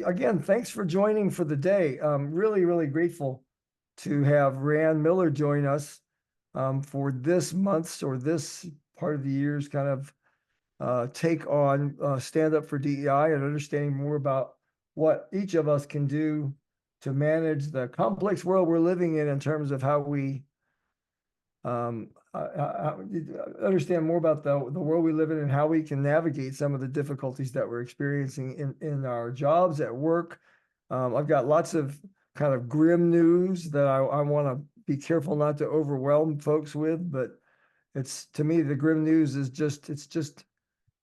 Again, thanks for joining for the day. Really, really grateful to have Rann Miller join us for this month's or this part of the year's kind of take on Stand Up for DEI and understanding more about what each of us can do to manage the complex world we're living in terms of how we understand more about the world we live in and how we can navigate some of the difficulties that we're experiencing in our jobs at work. I've got lots of kind of grim news that I want to be careful not to overwhelm folks with, but it's, to me, the grim news is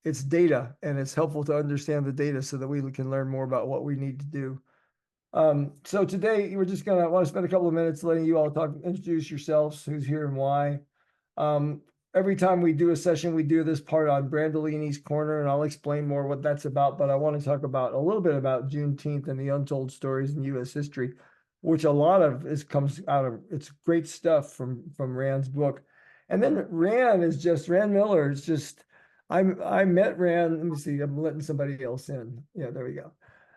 it's data, and it's helpful to understand the data so that we can learn more about what we need to do. So today we're just gonna want to spend a couple of minutes letting you all introduce yourselves, who's here and why. Every time we do a session, we do this part on Brandolini's Corner, and I'll explain more what that's about, but I want to talk about a little bit about Juneteenth and the untold stories in U.S. history, which a lot of comes out of, it's great stuff from Rand's book. And then Rann Miller is just, I met Rann, let me see, I'm letting somebody else in. Yeah, there we go.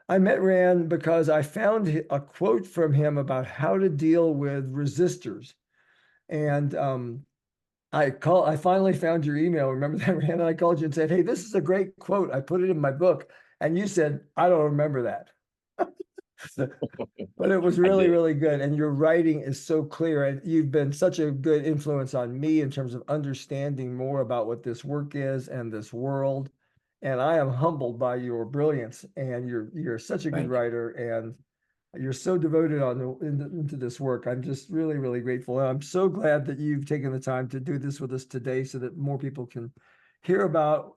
I met Rann because I found a quote from him about how to deal with resistors. And I finally found your email. Remember that, Rann? And I called you and said, hey, this is a great quote. I put it in my book. And you said, I don't remember that. But it was really, really good. And your writing is so clear. And you've been such a good influence on me in terms of understanding more about what this work is and this world. And I am humbled by your brilliance. And you're such a good writer. And you're so devoted into this work. I'm just really, really grateful. And I'm so glad that you've taken the time to do this with us today so that more people can hear about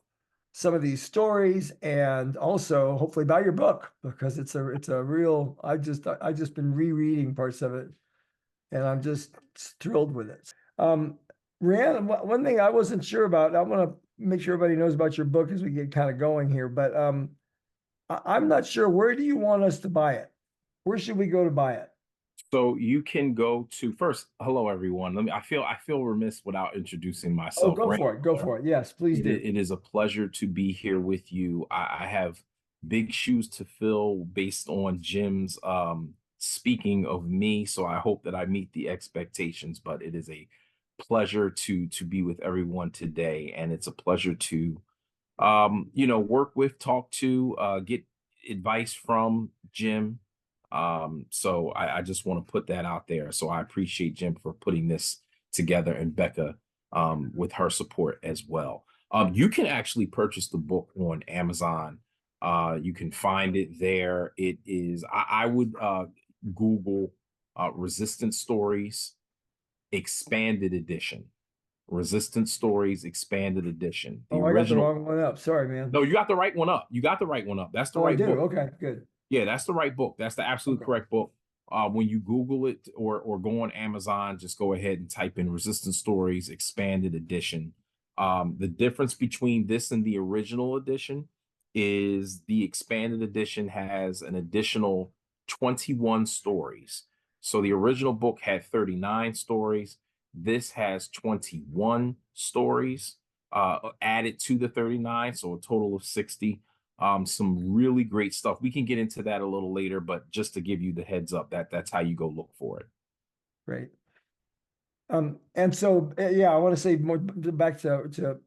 some of these stories, and also hopefully buy your book, because it's a real, I've just been rereading parts of it and I'm just thrilled with it. Rann, one thing I wasn't sure about, I want to make sure everybody knows about your book as we get kind of going here, but I'm not sure, where do you want us to buy it? Where should we go to buy it? So you can go to first. Hello, everyone. I feel remiss without introducing Oh, myself. go for it. Go for it. Yes, please do. It is a pleasure to be here with you. I have big shoes to fill based on Jim's speaking of me. So I hope that I meet the expectations. But it is a pleasure to be with everyone today, and it's a pleasure to work with, talk to, get advice from Jim. So I just want to put that out there. So I appreciate Jim for putting this together, and Becca with her support as well. You can actually purchase the book on Amazon. You can find it there. It is, I would Google Resistance Stories Expanded Edition. Resistance Stories Expanded Edition. The I got the original. wrong one up. Sorry, man. No, you got the right one up. You got the right one up. That's the right I do. book. Okay, good. Yeah, that's the right book. That's the absolute correct book. When you Google it or go on Amazon, just go ahead and type in Resistance Stories Expanded Edition. The difference between this and the original edition is the expanded edition has an additional 21 stories. So the original book had 39 stories. This has 21 stories added to the 39, so a total of 60. Some really great stuff. We can get into that a little later, but just to give you the heads up, that's how you go look for it. Great. And so, yeah, I want to say more back to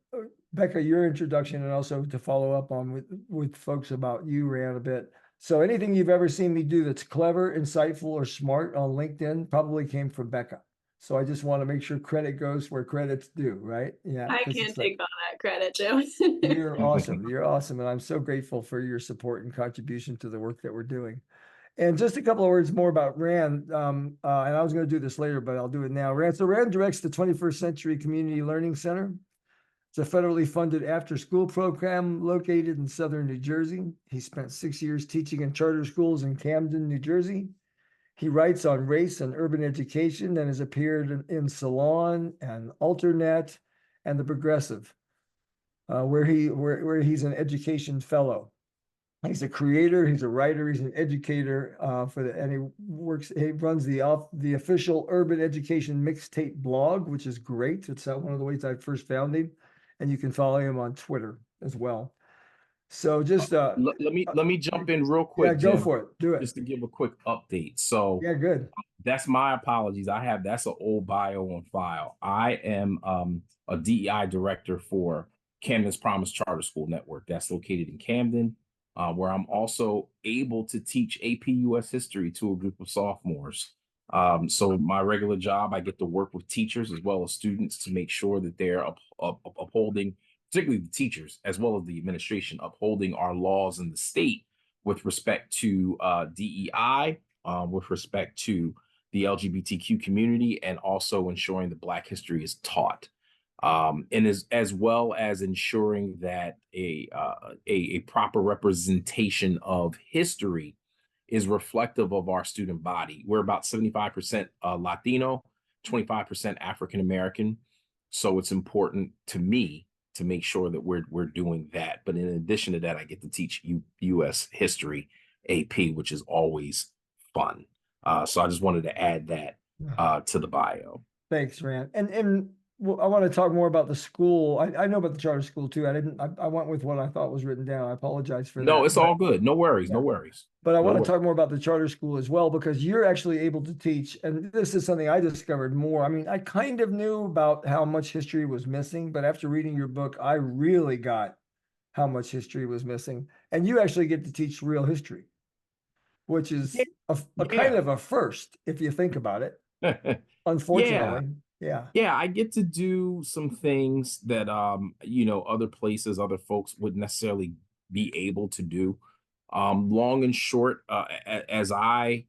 Becca, your introduction, and also to follow up on with folks about you, Rann, a bit. So anything you've ever seen me do that's clever, insightful, or smart on LinkedIn probably came from Becca. So I just want to make sure credit goes where credit's due, right? Yeah. I can't take on that credit, Jim. You're awesome. You're awesome. And I'm so grateful for your support and contribution to the work that we're doing. And just a couple of words more about Rann. And I was going to do this later, but I'll do it now. Rann directs the 21st Century Community Learning Center. It's a federally funded after-school program located in southern New Jersey. He spent 6 years teaching in charter schools in Camden, New Jersey. He writes on race and urban education and has appeared in Salon and Alternet and The Progressive, where he's an education fellow. He's a creator, he's a writer, he's an educator and he runs the official urban education mixtape blog, which is great. It's one of the ways I first found him. and you can follow him on Twitter as well. So just Let me jump in real yeah, quick, go Jim, for it. Do it. just to give a quick update. So Yeah, good. that's my apologies. That's an old bio on file. I am a DEI director for Camden's Promise Charter School Network. That's located in Camden, where I'm also able to teach AP US history to a group of sophomores. So my regular job, I get to work with teachers as well as students to make sure that they're upholding, particularly the teachers, as well as the administration, upholding our laws in the state with respect to DEI, with respect to the LGBTQ community, and also ensuring that Black history is taught, and as well as ensuring that a proper representation of history is reflective of our student body. We're about 75% Latino, 25% African American, so it's important to me to make sure that we're doing that. But in addition to that, I get to teach U.S. history AP, which is always fun. So I just wanted to add that to the bio. Thanks, Rann. And I want to talk more about the school. I know about the charter school too. I went with what I thought was written down. I apologize for that. No, it's all good. No worries. Yeah. No worries. But I No want to worries. talk more about the charter school as well, because you're actually able to teach. And this is something I discovered more. I mean, I kind of knew about how much history was missing, but after reading your book, I really got how much history was missing. And you actually get to teach real history, which is a kind of a first, if you think about it. Unfortunately. Yeah. Yeah, I get to do some things that other places, other folks wouldn't necessarily be able to do. Long and short, as I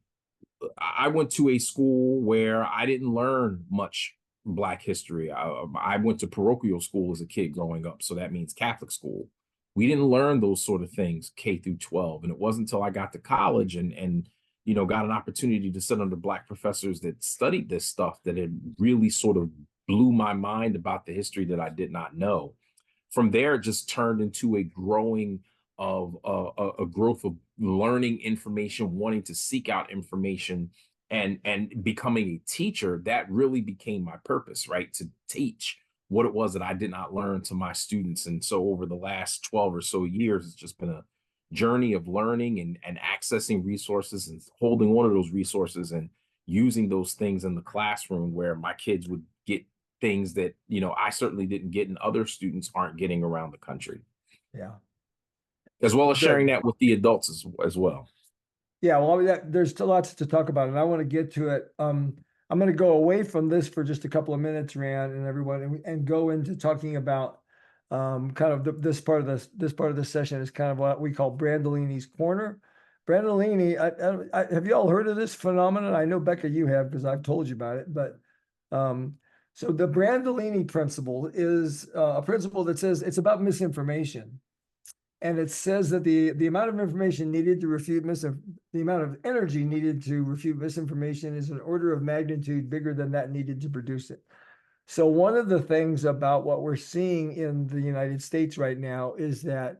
went to a school where I didn't learn much Black history. I went to parochial school as a kid growing up, so that means Catholic school. We didn't learn those sort of things K through 12, and it wasn't until I got to college and got an opportunity to sit under Black professors that studied this stuff that it really sort of blew my mind about the history that I did not know. From there, it just turned into a growing of a growth of learning information, wanting to seek out information, and becoming a teacher. That really became my purpose, right? To teach what it was that I did not learn to my students. And so over the last 12 or so years, it's just been a journey of learning and accessing resources and holding one of those resources and using those things in the classroom where my kids would get things that I certainly didn't get and other students aren't getting around the country. Yeah. As well as sharing that with the adults as well. Yeah, well, there's still lots to talk about, and I want to get to it. I'm going to go away from this for just a couple of minutes, Rann, and everyone, and go into talking about kind of this part of this session is kind of what we call Brandolini's Corner. Brandolini, have you all heard of this phenomenon? I know, Becca, you have, because I've told you about it. But so the Brandolini principle is a principle that says it's about misinformation. And it says that the amount of information needed to refute the amount of energy needed to refute misinformation is an order of magnitude bigger than that needed to produce it. So one of the things about what we're seeing in the United States right now is that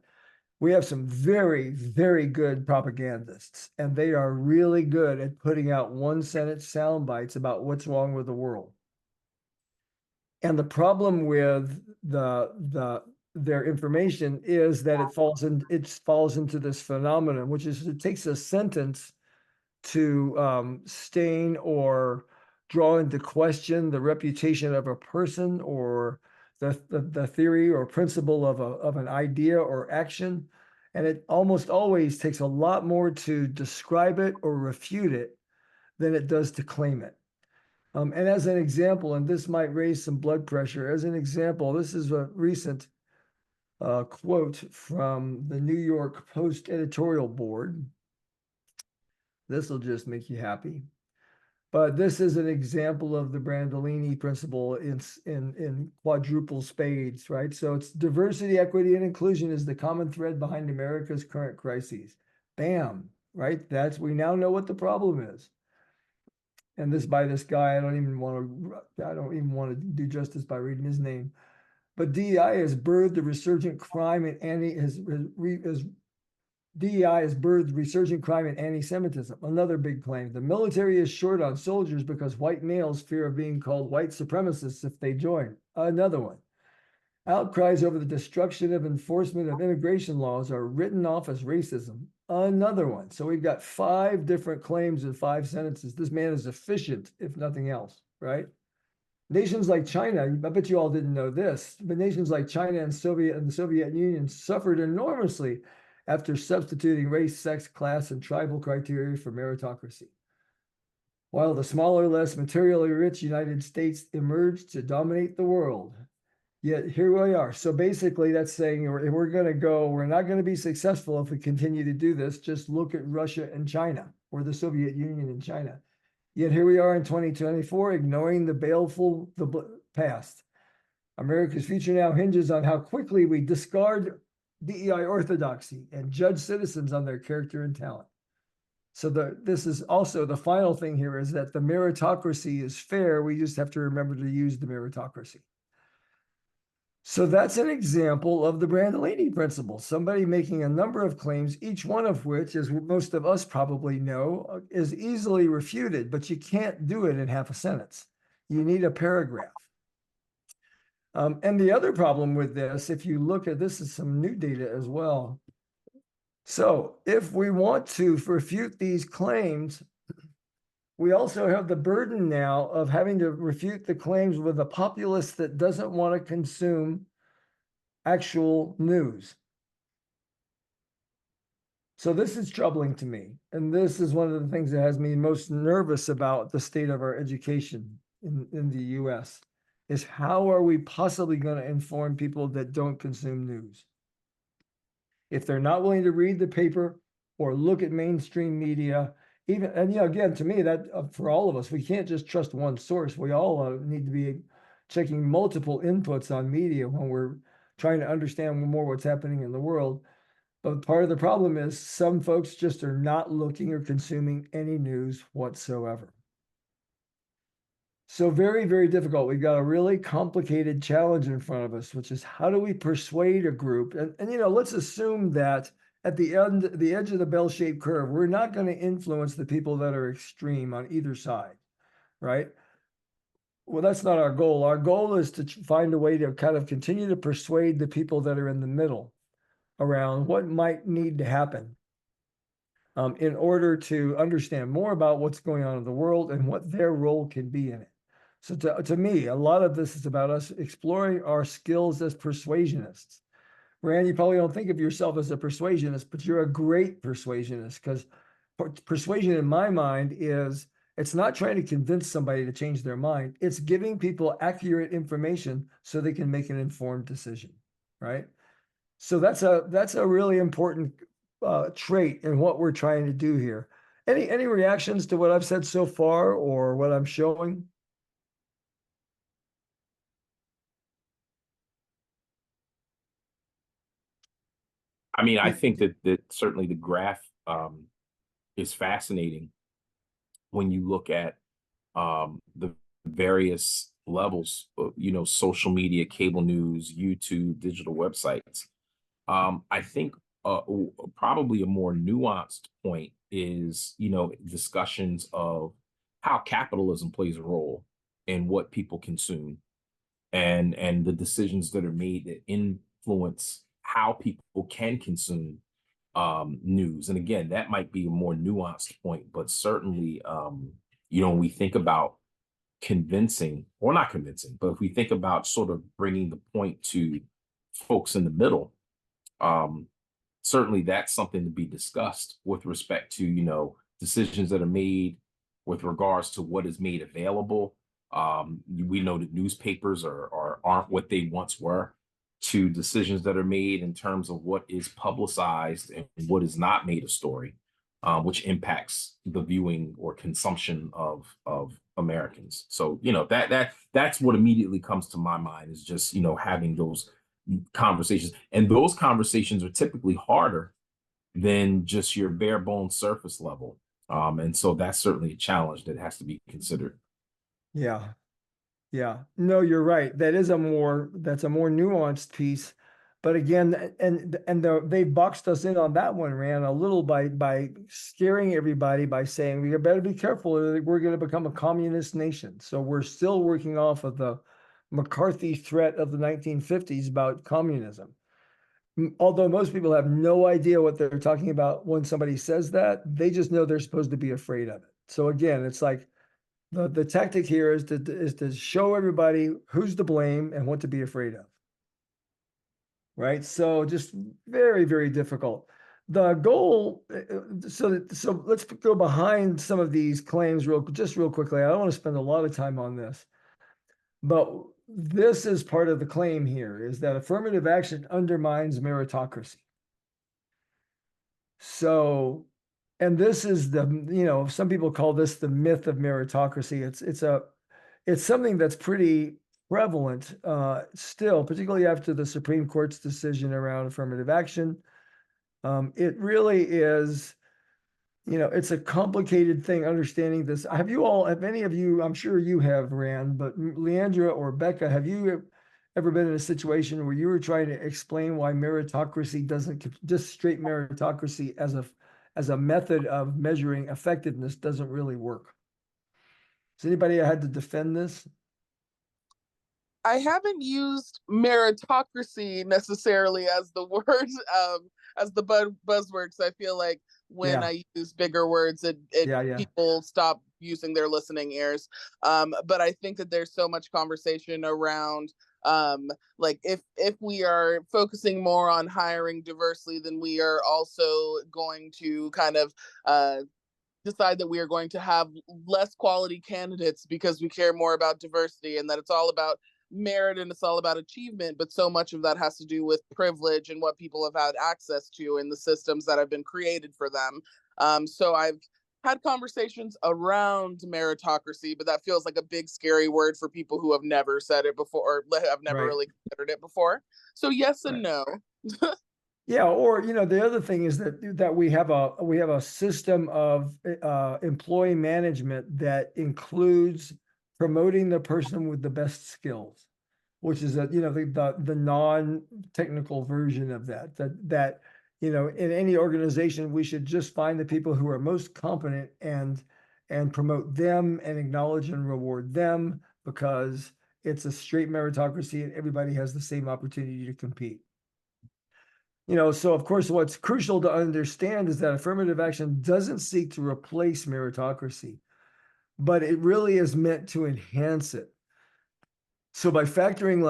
we have some very, very good propagandists, and they are really good at putting out one-sentence sound bites about what's wrong with the world. And the problem with their information is that it falls into this phenomenon, which is it takes a sentence to stain or draw into question the reputation of a person or the theory or principle of an idea or action. And it almost always takes a lot more to describe it or refute it than it does to claim it. And as an example, and this might raise some blood pressure, as an example, this is a recent quote from the New York Post editorial board. This will just make you happy. But this is an example of the Brandolini principle in quadruple spades, right? So it's diversity, equity, and inclusion is the common thread behind America's current crises. Bam, right? We now know what the problem is. And this by this guy, I don't even want to do justice by reading his name. But DEI has birthed the resurgent crime and DEI has birthed resurgent crime and anti-Semitism. Another big claim. The military is short on soldiers because white males fear of being called white supremacists if they join. Another one. Outcries over the destruction of enforcement of immigration laws are written off as racism. Another one. So we've got 5 different claims in 5 sentences. This man is efficient, if nothing else, right? Nations like China, I bet you all didn't know this, but nations like China and the Soviet Union suffered enormously after substituting race, sex, class, and tribal criteria for meritocracy. While the smaller, less materially rich United States emerged to dominate the world. Yet here we are. So basically that's saying we're not going to be successful if we continue to do this. Just look at Russia and China, or the Soviet Union and China. Yet here we are in 2024, ignoring the baleful past. America's future now hinges on how quickly we discard DEI orthodoxy and judge citizens on their character and talent. So this is also the final thing here, is that the meritocracy is fair. We just have to remember to use the meritocracy. So that's an example of the Brandolini principle, somebody making a number of claims, each one of which, as most of us probably know, is easily refuted, but you can't do it in half a sentence. You need a paragraph. And the other problem with this, if you look at this, is some new data as well. So if we want to refute these claims, we also have the burden now of having to refute the claims with a populace that doesn't want to consume actual news. So this is troubling to me. And this is one of the things that has me most nervous about the state of our education in the US, is how are we possibly going to inform people that don't consume news? If they're not willing to read the paper or look at mainstream media, even, and you know, again, to me, that for all of us, we can't just trust one source. We all need to be checking multiple inputs on media when we're trying to understand more what's happening in the world. But part of the problem is some folks just are not looking or consuming any news whatsoever. So very, very difficult. We've got a really complicated challenge in front of us, which is how do we persuade a group? And you know, let's assume that at the edge of the bell-shaped curve, we're not going to influence the people that are extreme on either side, right? Well, that's not our goal. Our goal is to find a way to kind of continue to persuade the people that are in the middle around what might need to happen in order to understand more about what's going on in the world and what their role can be in it. So to me, a lot of this is about us exploring our skills as persuasionists. Rann, you probably don't think of yourself as a persuasionist, but you're a great persuasionist, because persuasion in my mind is, it's not trying to convince somebody to change their mind. It's giving people accurate information so they can make an informed decision, right? So that's a really important trait in what we're trying to do here. Any reactions to what I've said so far or what I'm showing? I mean, I think that certainly the graph is fascinating when you look at the various levels of, you know, social media, cable news, YouTube, digital websites. I think probably a more nuanced point is, you know, discussions of how capitalism plays a role in what people consume, and the decisions that are made that influence how people can consume news. And again, that might be a more nuanced point, but certainly, you know, when we think about convincing, or not convincing, but if we think about sort of bringing the point to folks in the middle, certainly that's something to be discussed with respect to, you know, decisions that are made with regards to what is made available. We know that newspapers aren't what they once were, to decisions that are made in terms of what is publicized and what is not made a story, which impacts the viewing or consumption of Americans. So, you know, that's what immediately comes to my mind, is just, you know, having those conversations. And those conversations are typically harder than just your bare bones surface level. And so that's certainly a challenge that has to be considered. Yeah. Yeah, no, you're right. That's a more nuanced piece. But again, they boxed us in on that one, Rann, a little by scaring everybody by saying we better be careful, or we're going to become a communist nation. So we're still working off of the McCarthy threat of the 1950s about communism. Although most people have no idea what they're talking about when somebody says that, they just know they're supposed to be afraid of it. So again, it's like the tactic here is to show everybody who's to blame and what to be afraid of. Right? So just very, very difficult. The goal, so let's go behind some of these claims real quickly. I don't want to spend a lot of time on this, but this is part of the claim here, is that affirmative action undermines meritocracy. So, and this is some people call this the myth of meritocracy. It's something that's pretty prevalent still, particularly after the Supreme Court's decision around affirmative action. It really is, it's a complicated thing understanding this. Have any of you, I'm sure you have, Rann, but Leandra or Becca, have you ever been in a situation where you were trying to explain why meritocracy just straight meritocracy as a method of measuring effectiveness doesn't really work? Has anybody had to defend this? I haven't used meritocracy necessarily as the word, as the buzzword, because I feel like when I use bigger words, people stop using their listening ears. But I think that there's so much conversation around, like if we are focusing more on hiring diversely, then we are also going to kind of decide that we are going to have less quality candidates because we care more about diversity, and that it's all about merit and it's all about achievement, but so much of that has to do with privilege and what people have had access to in the systems that have been created for them. So I've had conversations around meritocracy, but that feels like a big scary word for people who have never said it before or have never really considered it before. So yes and no. Yeah, or the other thing is that we have a system of employee management that includes promoting the person with the best skills, which is the non-technical version of that in any organization we should just find the people who are most competent and promote them and acknowledge and reward them, because it's a straight meritocracy and everybody has the same opportunity to compete. So of course, what's crucial to understand is that affirmative action doesn't seek to replace meritocracy, but it really is meant to enhance it. So by factoring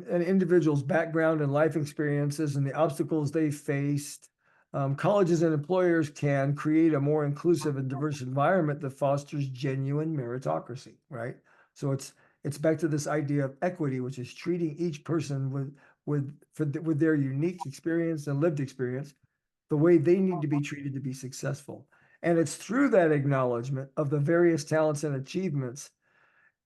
an individual's background and life experiences and the obstacles they faced, colleges and employers can create a more inclusive and diverse environment that fosters genuine meritocracy, right? So it's back to this idea of equity, which is treating each person with their unique experience and lived experience the way they need to be treated to be successful. And it's through that acknowledgement of the various talents and achievements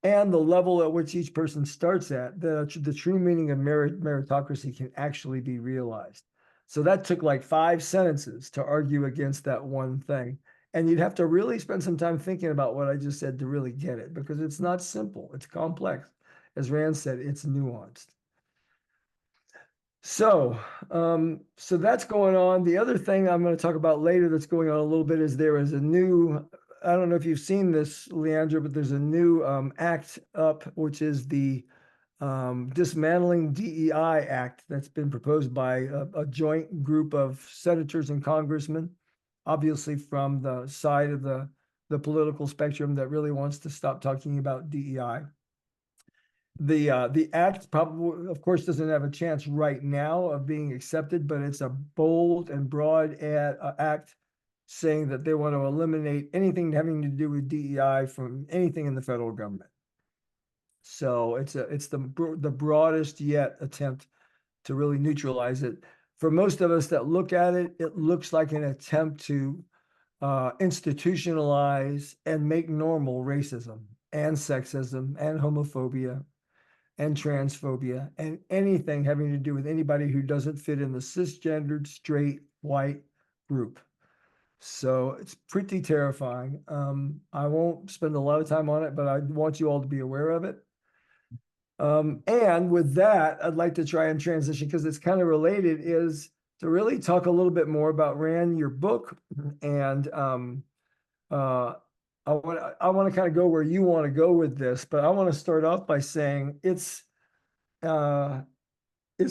and the level at which each person starts at that the true meaning of meritocracy can actually be realized. So that took like 5 sentences to argue against that one thing. And you'd have to really spend some time thinking about what I just said to really get it, because it's not simple, it's complex. As Rann said, it's nuanced. So that's going on. The other thing I'm going to talk about later that's going on a little bit is there is a new, I don't know if you've seen this, Leandra, but there's a new act up, which is the Dismantling DEI Act that's been proposed by a joint group of senators and congressmen, obviously from the side of the political spectrum that really wants to stop talking about DEI. The act probably, of course, doesn't have a chance right now of being accepted, but it's a bold and broad act saying that they want to eliminate anything having to do with DEI from anything in the federal government. So it's the broadest yet attempt to really neutralize it. For most of us that look at it, it looks like an attempt to institutionalize and make normal racism and sexism and homophobia and transphobia and anything having to do with anybody who doesn't fit in the cisgendered, straight, white group. So it's pretty terrifying. I won't spend a lot of time on it, but I want you all to be aware of it. And with that, I'd like to try and transition, because it's kind of related, is to really talk a little bit more about, Rann, your book, and I want to kind of go where you want to go with this, but I want to start off by saying it's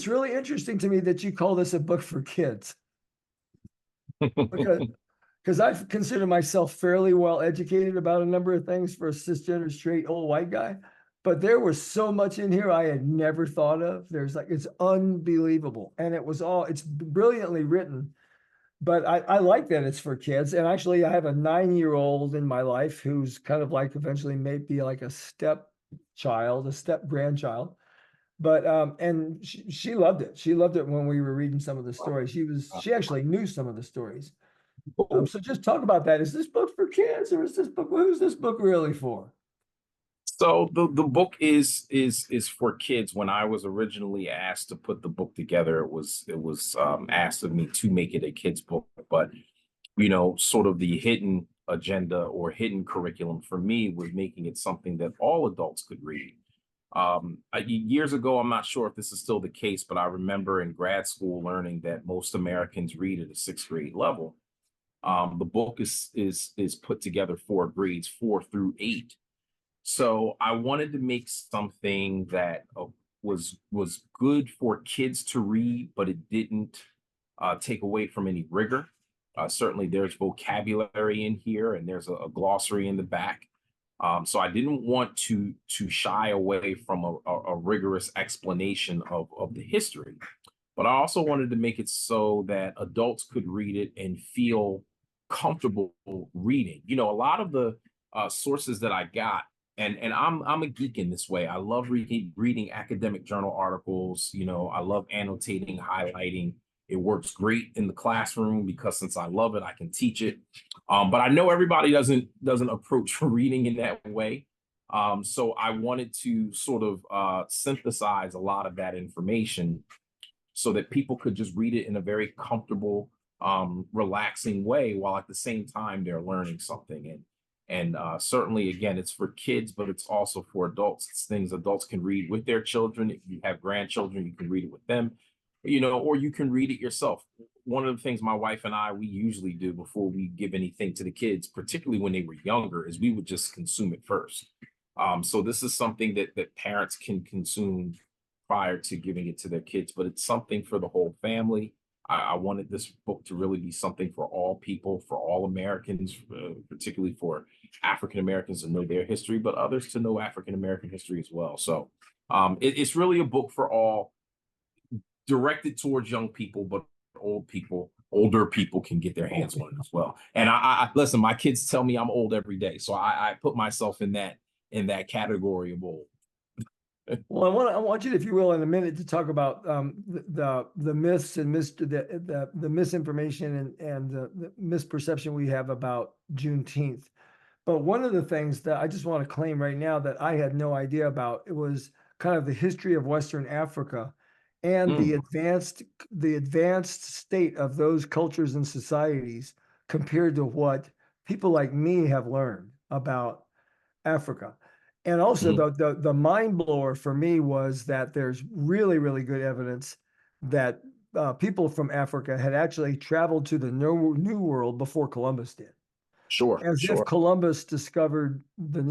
really interesting to me that you call this a book for kids, because I've considered myself fairly well educated about a number of things for a cisgender straight old white guy, but there was so much in here I had never thought of. It's unbelievable, and it's brilliantly written. But I like that it's for kids. And actually, I have a 9-year-old in my life who's kind of like eventually maybe like a step grandchild. But and she loved it. She loved it when we were reading some of the stories. She actually knew some of the stories. So just talk about that. Is this book for kids, or who's this book really for? So the book is for kids. When I was originally asked to put the book together, it was asked of me to make it a kids book. But sort of the hidden agenda or hidden curriculum for me was making it something that all adults could read. Years ago, I'm not sure if this is still the case, but I remember in grad school learning that most Americans read at a 6th grade level. The book is put together for grades 4 through 8. So I wanted to make something that was good for kids to read, but it didn't take away from any rigor. Certainly, there's vocabulary in here, and there's a glossary in the back. So I didn't want to shy away from a rigorous explanation of the history, but I also wanted to make it so that adults could read it and feel comfortable reading. A lot of the sources that I got. And I'm a geek in this way. I love reading academic journal articles. I love annotating, highlighting. It works great in the classroom because since I love it, I can teach it. But I know everybody doesn't approach reading in that way. So I wanted to sort of synthesize a lot of that information so that people could just read it in a very comfortable, relaxing way, while at the same time they're learning something. And certainly, again, it's for kids, but it's also for adults. It's things adults can read with their children. If you have grandchildren, you can read it with them, or you can read it yourself. One of the things my wife and we usually do before we give anything to the kids, particularly when they were younger, is we would just consume it first. So this is something that parents can consume prior to giving it to their kids, but it's something for the whole family. I wanted this book to really be something for all people, for all Americans, particularly for African Americans to know their history, but others to know African American history as well. So it's really a book for all, directed towards young people, but older people can get their hands on it as well. And I listen, my kids tell me I'm old every day, so I put myself in that category of old. Well, I want you, if you will, in a minute to talk about the myths and the misinformation and the misperception we have about Juneteenth. But one of the things that I just want to claim right now that I had no idea about, it was kind of the history of Western Africa and the advanced state of those cultures and societies compared to what people like me have learned about Africa. And also the mind blower for me was that there's really, really good evidence that people from Africa had actually traveled to the New World before Columbus did. Sure. If Columbus discovered the,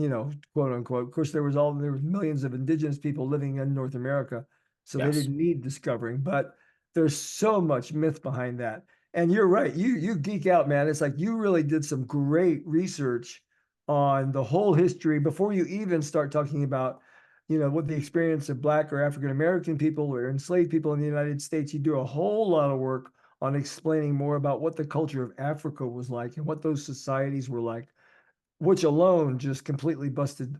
quote unquote, of course, there was millions of indigenous people living in North America, so they didn't need discovering, but there's so much myth behind that. And you're right, you geek out, man. It's like you really did some great research on the whole history before you even start talking about, what the experience of Black or African American people or enslaved people in the United States. You do a whole lot of work on explaining more about what the culture of Africa was like and what those societies were like, which alone just completely busted,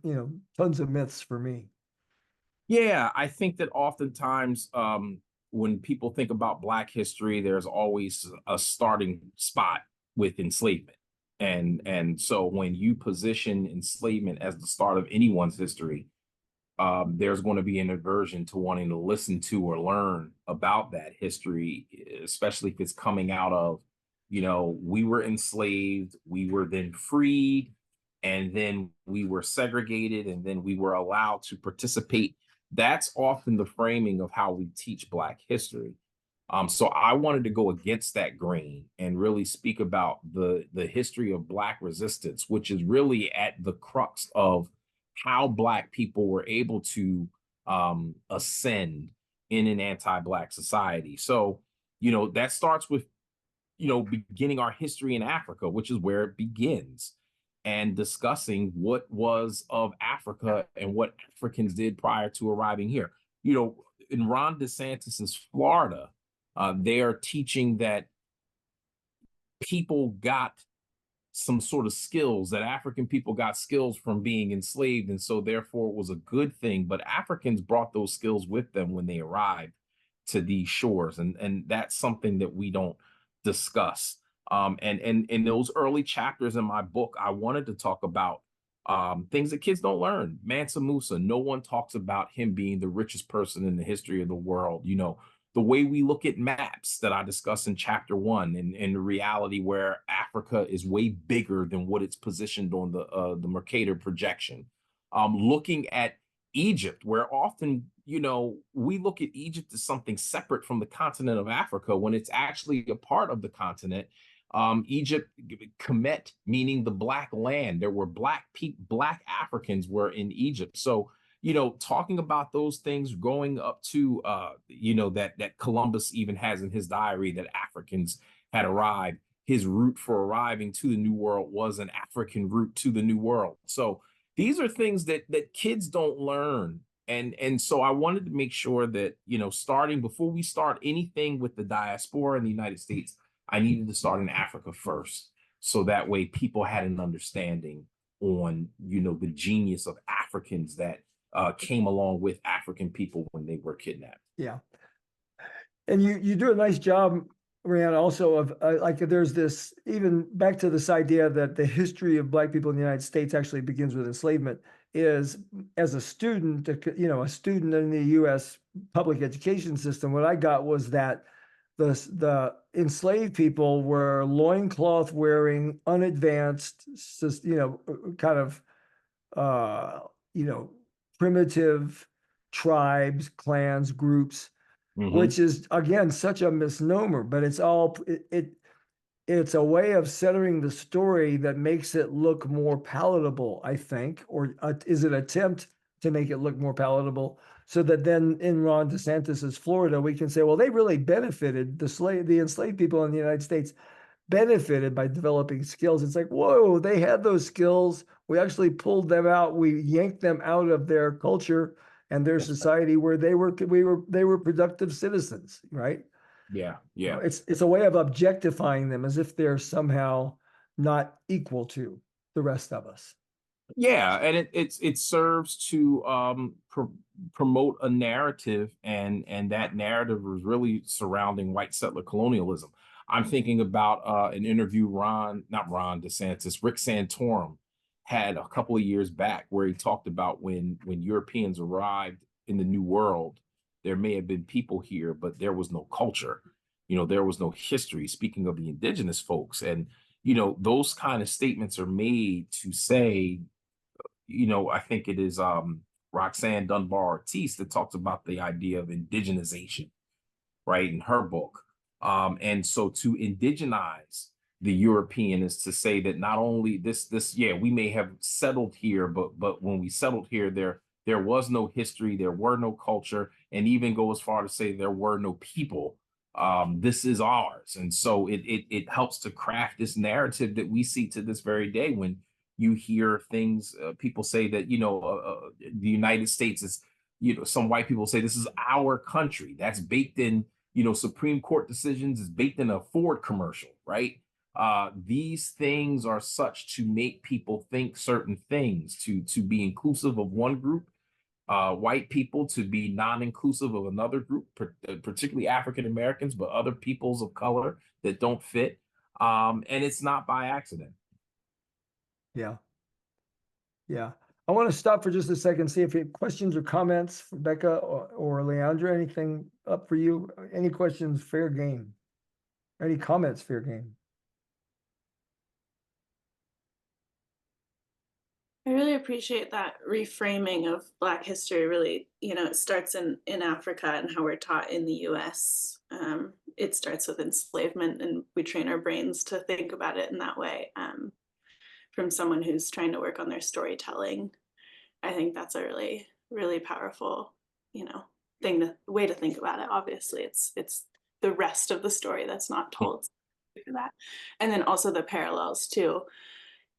tons of myths for me. Yeah, I think that oftentimes when people think about Black history, there's always a starting spot with enslavement. And so when you position enslavement as the start of anyone's history, there's going to be an aversion to wanting to listen to or learn about that history, especially if it's coming out of, we were enslaved, we were then freed, and then we were segregated, and then we were allowed to participate. That's often the framing of how we teach Black history. So I wanted to go against that grain and really speak about the history of Black resistance, which is really at the crux of how Black people were able to ascend in an anti-Black society. So, that starts with, beginning our history in Africa, which is where it begins, and discussing what was of Africa and what Africans did prior to arriving here. In Ron DeSantis's Florida, they are teaching that people got some sort of skills, that African people got skills from being enslaved. And so therefore it was a good thing. But Africans brought those skills with them when they arrived to these shores. And that's something that we don't discuss. And in those early chapters in my book, I wanted to talk about things that kids don't learn. Mansa Musa, no one talks about him being the richest person in the history of the world. The way we look at maps that I discuss in chapter 1, and the reality where Africa is way bigger than what it's positioned on the Mercator projection. Looking at Egypt, where often, we look at Egypt as something separate from the continent of Africa when it's actually a part of the continent. Egypt, Kemet, meaning the Black land. There were Black Africans were in Egypt. So, talking about those things going up to, that Columbus even has in his diary that Africans had arrived. His route for arriving to the New World was an African route to the New World. So these are things that kids don't learn. And so I wanted to make sure that, starting before we start anything with the diaspora in the United States, I needed to start in Africa first. So that way people had an understanding on, the genius of Africans that came along with African people when they were kidnapped. Yeah. And you do a nice job, Rann, also of like there's this, even back to this idea that the history of Black people in the United States actually begins with enslavement. Is as a student, a student in the U.S. public education system, what I got was that the enslaved people were loincloth wearing, unadvanced, kind of, primitive tribes, clans, groups, which is again such a misnomer. But it's all it's a way of centering the story that makes it look more palatable, I think, or is an attempt to make it look more palatable, so that then in Ron DeSantis's Florida, we can say, well, they really benefited, the enslaved people in the United States benefited by developing skills. It's like, whoa, they had those skills. We actually pulled them out. We yanked them out of their culture and their society where they were productive citizens, right? Yeah. It's a way of objectifying them as if they're somehow not equal to the rest of us. Yeah, and it serves to promote a narrative, and that narrative is really surrounding white settler colonialism. I'm thinking about an interview not Ron DeSantis, Rick Santorum had a couple of years back where he talked about when Europeans arrived in the New World, there may have been people here, but there was no culture. There was no history. Speaking of the indigenous folks, and those kind of statements are made to say, I think it is Roxanne Dunbar Ortiz that talks about the idea of indigenization, right, in her book. And so to indigenize the European is to say that not only we may have settled here, but when we settled here, there was no history, there were no culture, and even go as far to say there were no people. This is ours. And so it helps to craft this narrative that we see to this very day when you hear things, people say that, the United States is, some white people say this is our country. That's baked in, Supreme Court decisions, is baked in a Ford commercial, right? These things are such to make people think certain things, to be inclusive of one group, white people, to be non-inclusive of another group, particularly African Americans, but other peoples of color that don't fit. And it's not by accident. Yeah. Yeah. I want to stop for just a second, see if you have questions or comments for Becca or Leandra. Anything up for you? Any questions? Fair game. Any comments? Fair game. I really appreciate that reframing of Black history. Really, it starts in Africa and how we're taught in the US. It starts with enslavement, and we train our brains to think about it in that way. From someone who's trying to work on their storytelling, I think that's a really, really powerful, way to think about it. Obviously, it's the rest of the story that's not told for that, and then also the parallels too.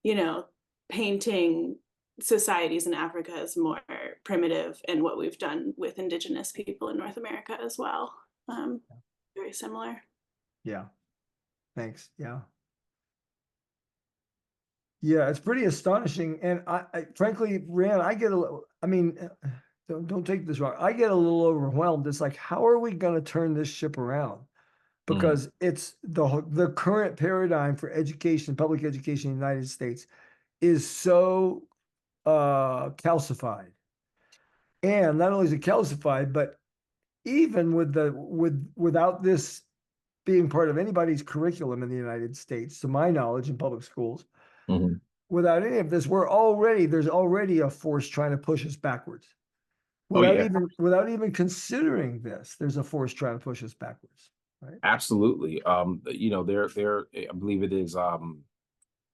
You know, painting societies in Africa as more primitive, and what we've done with Indigenous people in North America as well. Very similar. Yeah. Thanks. Yeah. Yeah, it's pretty astonishing. And I frankly, Rann, I get a little, I mean, don't take this wrong. I get a little overwhelmed. It's like, how are we going to turn this ship around? Because it's the current paradigm for education, public education in the United States is so calcified. And not only is it calcified, but even without this being part of anybody's curriculum in the United States, to my knowledge, in public schools, without any of this, there's already a force trying to push us backwards. Without even considering this, there's a force trying to push us backwards. Right? Absolutely. There, I believe it is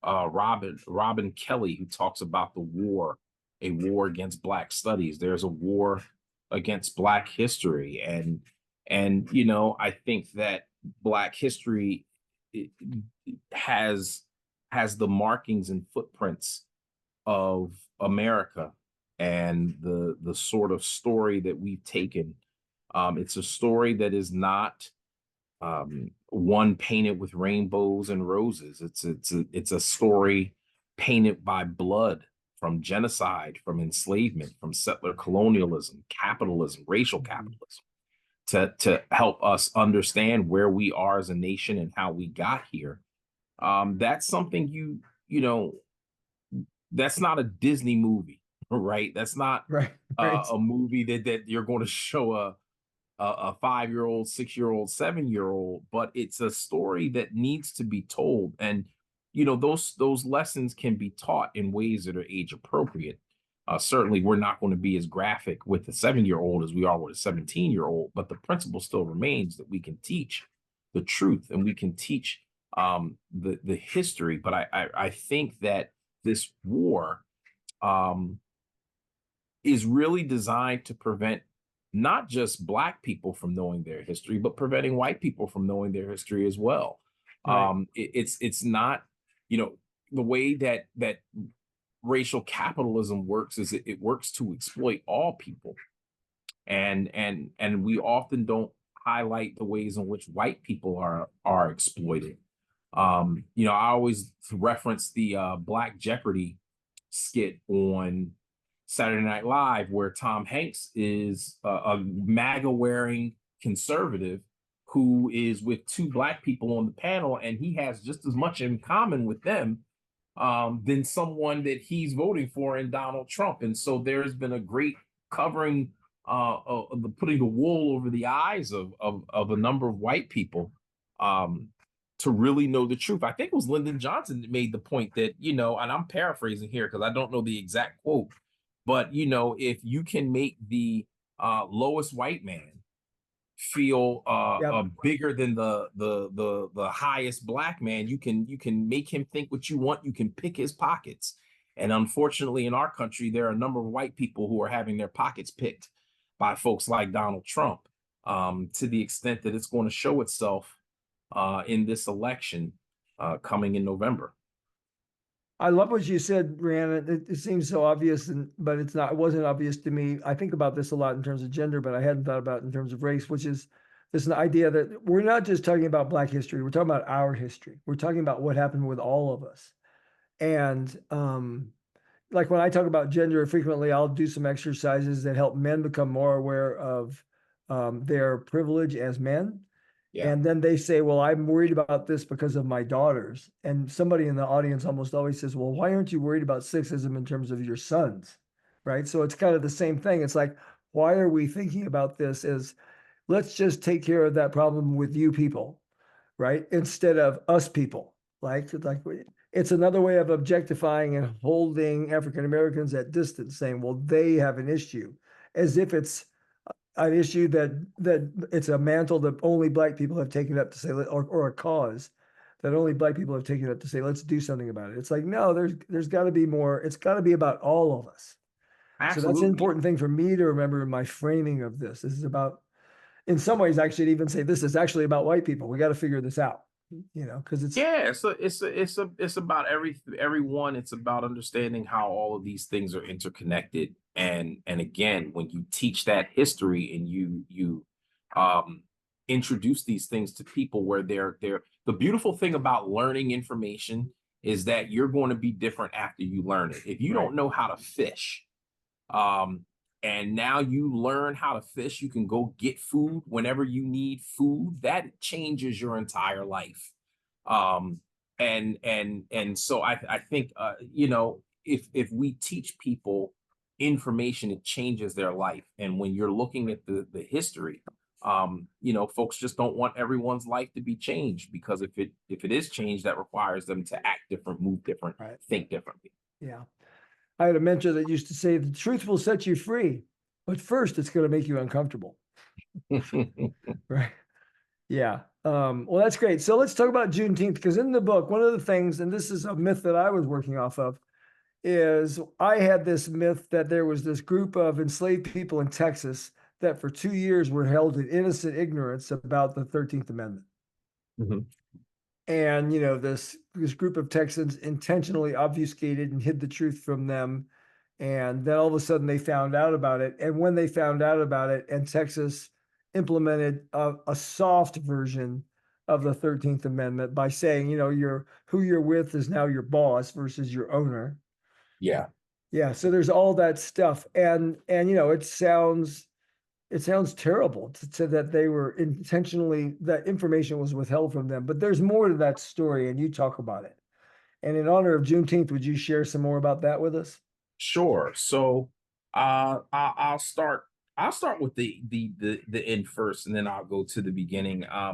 Robin Kelly who talks about a war against Black studies. There's a war against Black history, and I think that Black history has the markings and footprints of America, and the sort of story that we've taken. It's a story that is not one painted with rainbows and roses. It's a story painted by blood, from genocide, from enslavement, from settler colonialism, capitalism, racial capitalism, to help us understand where we are as a nation and how we got here. That's something that's not a Disney movie, right? That's not right. a movie that you're going to show a 5-year-old, 6-year-old, 7-year-old, but it's a story that needs to be told. And those lessons can be taught in ways that are age appropriate. Certainly, we're not going to be as graphic with a 7-year-old as we are with a 17-year-old, but the principle still remains that we can teach the truth and we can teach the history. But I think that this war is really designed to prevent not just Black people from knowing their history, but preventing white people from knowing their history as well. Right. It's not, the way that racial capitalism works is it works to exploit all people, and we often don't highlight the ways in which white people are exploited. I always reference the Black Jeopardy skit on Saturday Night Live, where Tom Hanks is a MAGA-wearing conservative who is with 2 Black people on the panel, and he has just as much in common with them than someone that he's voting for in Donald Trump. And so there's been a great covering of putting the wool over the eyes of a number of white people to really know the truth. I think it was Lyndon Johnson that made the point that, and I'm paraphrasing here because I don't know the exact quote, but if you can make the lowest white man feel bigger than the highest Black man, you can make him think what you want. You can pick his pockets. And unfortunately, in our country, there are a number of white people who are having their pockets picked by folks like Donald Trump, to the extent that it's going to show itself in this election coming in November. I love what you said, Rann. It seems so obvious, but it's not. It wasn't obvious to me. I think about this a lot in terms of gender, but I hadn't thought about it in terms of race, which is this idea that we're not just talking about Black history. We're talking about our history. We're talking about what happened with all of us. And like when I talk about gender, frequently I'll do some exercises that help men become more aware of their privilege as men. Yeah. And then they say, well, I'm worried about this because of my daughters. And somebody in the audience almost always says, well, why aren't you worried about sexism in terms of your sons? Right. So it's kind of the same thing. It's like, why are we thinking about this as let's just take care of that problem with you people, right? Instead of us people. Like it's another way of objectifying and holding African Americans at distance, saying, well, they have an issue, as if it's an issue that it's a mantle that only Black people have taken up to say, or a cause that only Black people have taken up to say, let's do something about it. It's like, no, there's got to be more. It's got to be about all of us. So that's an important thing for me to remember in my framing of this. This is about, in some ways, I should even say this is actually about white people. We got to figure this out, because it's it's about everyone. It's about understanding how all of these things are interconnected. And again, when you teach that history and you introduce these things to people, where they're the beautiful thing about learning information is that you're going to be different after you learn it. If you don't know how to fish, and now you learn how to fish, you can go get food whenever you need food. That changes your entire life. And so I think, if we teach people information, it changes their life. And when you're looking at the history, folks just don't want everyone's life to be changed, because if it is changed, that requires them to act different, move different, think differently. Yeah. I had a mentor that used to say, the truth will set you free, but first it's going to make you uncomfortable. Right. Yeah. Well, that's great. So let's talk about Juneteenth, because in the book, one of the things, and this is a myth that I was working off of, is I had this myth that there was this group of enslaved people in Texas that for 2 years were held in innocent ignorance about the 13th Amendment. Mm-hmm. And, this group of Texans intentionally obfuscated and hid the truth from them. And then all of a sudden they found out about it. And when they found out about it, and Texas implemented a soft version of the 13th Amendment by saying, who you're with is now your boss versus your owner. Yeah. Yeah. So there's all that stuff. And it sounds terrible to say that they were intentionally, that information was withheld from them, but there's more to that story, and you talk about it. And in honor of Juneteenth, would you share some more about that with us? Sure. So I'll start with the end first, and then I'll go to the beginning. I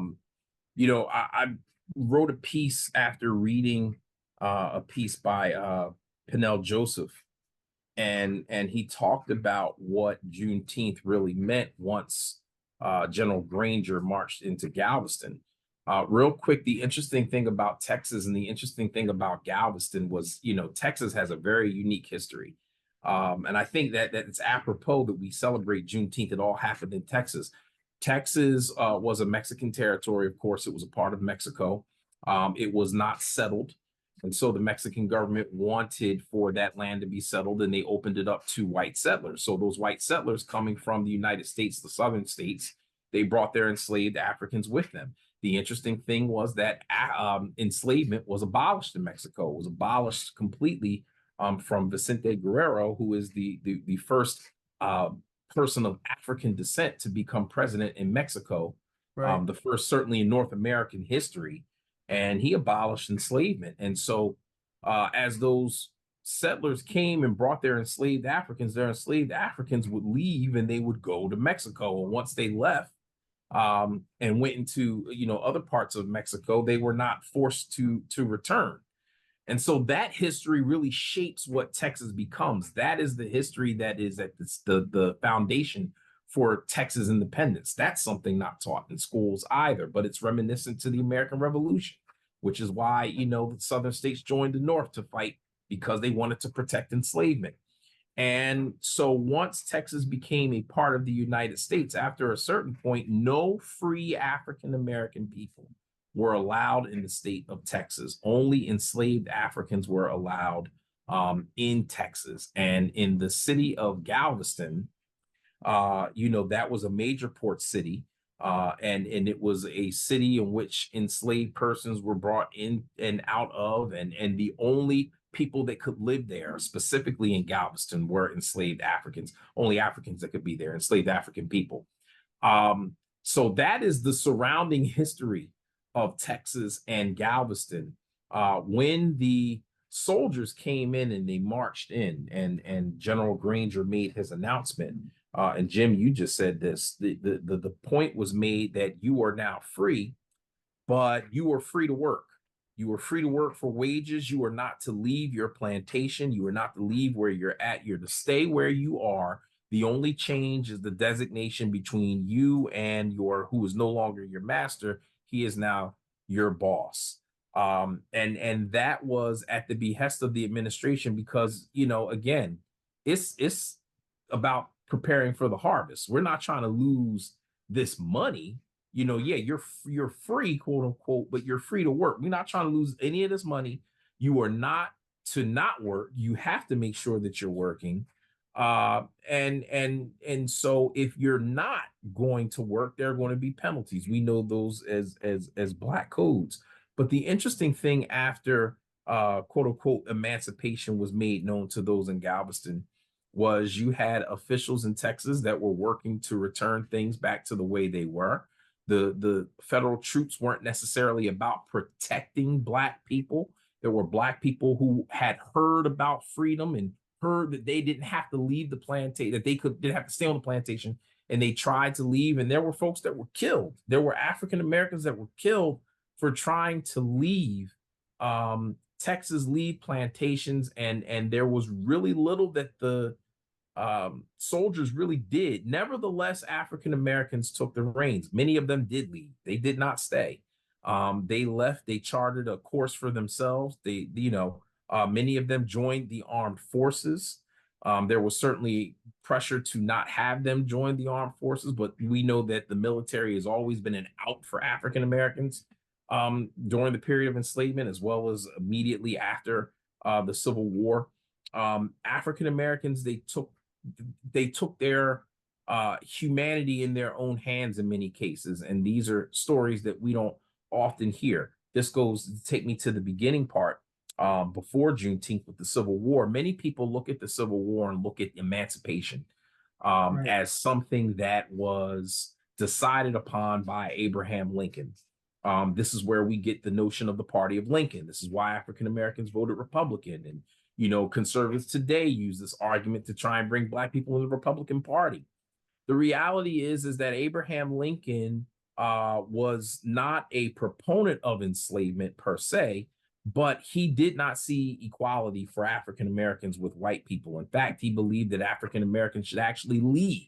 wrote a piece after reading a piece by Pennell Joseph, and he talked about what Juneteenth really meant once General Granger marched into Galveston. Real quick, the interesting thing about Texas and the interesting thing about Galveston was, Texas has a very unique history. And I think that it's apropos that we celebrate Juneteenth. It all happened in Texas. Texas was a Mexican territory. Of course, it was a part of Mexico. It was not settled. And so the Mexican government wanted for that land to be settled, and they opened it up to white settlers. So those white settlers coming from the United States, the southern states, they brought their enslaved Africans with them. The interesting thing was that enslavement was abolished in Mexico. It was abolished completely from Vicente Guerrero, who is the first person of African descent to become president in Mexico, Right. the first certainly in North American history. And he abolished enslavement. And so as those settlers came and brought their enslaved Africans would leave and they would go to Mexico. And once they left and went into, other parts of Mexico, they were not forced to return. And so that history really shapes what Texas becomes. That is the history that is at the foundation for Texas independence. That's something not taught in schools either, but it's reminiscent to the American Revolution, which is why, the southern states joined the North to fight, because they wanted to protect enslavement. And so once Texas became a part of the United States, after a certain point, no free African-American people were allowed in the state of Texas. Only enslaved Africans were allowed in Texas. And in the city of Galveston, that was a major port city. And it was a city in which enslaved persons were brought in and out of, and the only people that could live there, specifically in Galveston, were enslaved Africans. Only Africans that could be there, enslaved African people. So that is the surrounding history of Texas and Galveston. When the soldiers came in and they marched in, and General Granger made his announcement, and Jim, you just said this, the point was made that you are now free, but you are free to work. You were free to work for wages. You are not to leave your plantation. You are not to leave where you're at. You're to stay where you are. The only change is the designation between you and who is no longer your master. He is now your boss. And that was at the behest of the administration because, again, it's about preparing for the harvest. We're not trying to lose this money. Yeah, you're free, quote unquote, but you're free to work. We're not trying to lose any of this money. You are not to not work. You have to make sure that you're working. And so if you're not going to work, there are going to be penalties. We know those as black codes. But the interesting thing after quote unquote emancipation was made known to those in Galveston was you had officials in Texas that were working to return things back to the way they were. The federal troops weren't necessarily about protecting black people. There were black people who had heard about freedom and heard that they didn't have to leave the plantation, that didn't have to stay on the plantation, and they tried to leave. And there were folks that were killed. There were African Americans that were killed for trying to leave Texas, leave plantations, and there was really little that the soldiers really did. Nevertheless, African Americans took the reins. Many of them did leave. They did not stay. They left. They charted a course for themselves. Many of them joined the armed forces. There was certainly pressure to not have them join the armed forces, but we know that the military has always been an out for African Americans during the period of enslavement, as well as immediately after the Civil War. African Americans, they took their humanity in their own hands in many cases, and these are stories that we don't often hear. This goes to take me to the beginning part. Before Juneteenth with the Civil War, many people look at the Civil War and look at emancipation Right. as something that was decided upon by Abraham Lincoln. This is where we get the notion of the Party of Lincoln. This is why African Americans voted Republican. And, conservatives today use this argument to try and bring black people in the Republican Party. The reality is that Abraham Lincoln was not a proponent of enslavement per se, but he did not see equality for African Americans with white people. In fact, he believed that African Americans should actually leave,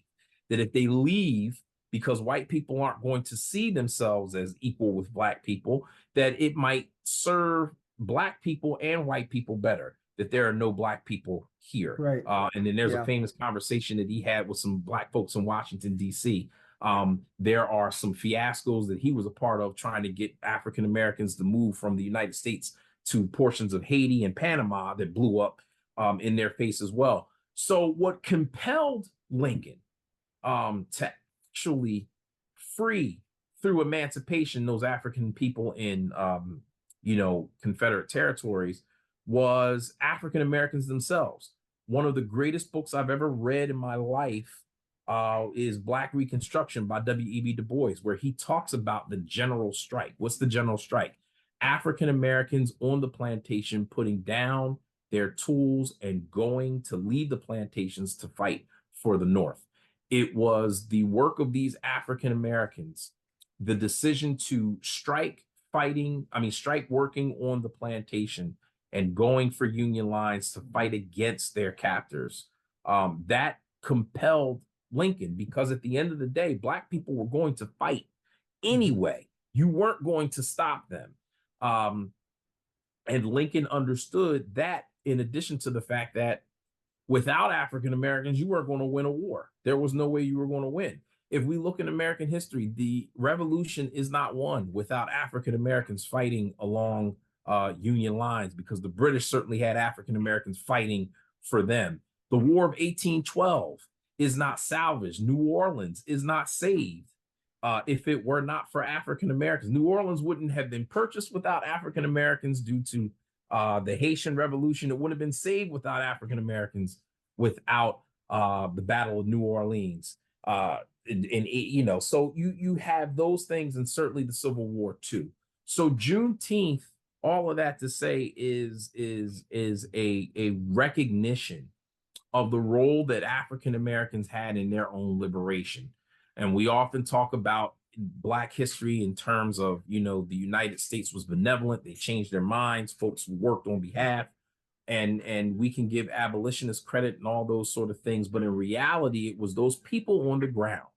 that if they leave, because white people aren't going to see themselves as equal with black people, that it might serve black people and white people better, that there are no black people here. Right. And then there's a famous conversation that he had with some black folks in Washington, D.C. There are some fiascos that he was a part of trying to get African Americans to move from the United States to portions of Haiti and Panama that blew up in their face as well. So what compelled Lincoln to actually free through emancipation those African people in Confederate territories was African Americans themselves. One of the greatest books I've ever read in my life is Black Reconstruction by W.E.B. Du Bois, where he talks about the general strike. What's the general strike? African Americans on the plantation putting down their tools and going to leave the plantations to fight for the North. It was the work of these African Americans, the decision to strike working on the plantation and going for union lines to fight against their captors. That compelled Lincoln, because at the end of the day, black people were going to fight anyway. You weren't going to stop them. And Lincoln understood that, in addition to the fact that without African Americans, you weren't going to win a war. There was no way you were going to win. If we look in American history, the revolution is not won without African Americans fighting along Union lines, because the British certainly had African Americans fighting for them. The War of 1812 is not salvaged. New Orleans is not saved if it were not for African Americans. New Orleans wouldn't have been purchased without African Americans due to the Haitian Revolution. It would have been saved without African Americans, without the Battle of New Orleans. So you have those things, and certainly the Civil War too. So Juneteenth, all of that to say, is a recognition of the role that African Americans had in their own liberation. And we often talk about Black history in terms of, you know, the United States was benevolent. They changed their minds. Folks worked on behalf, and we can give abolitionists credit and all those sort of things. But in reality, it was those people on the ground.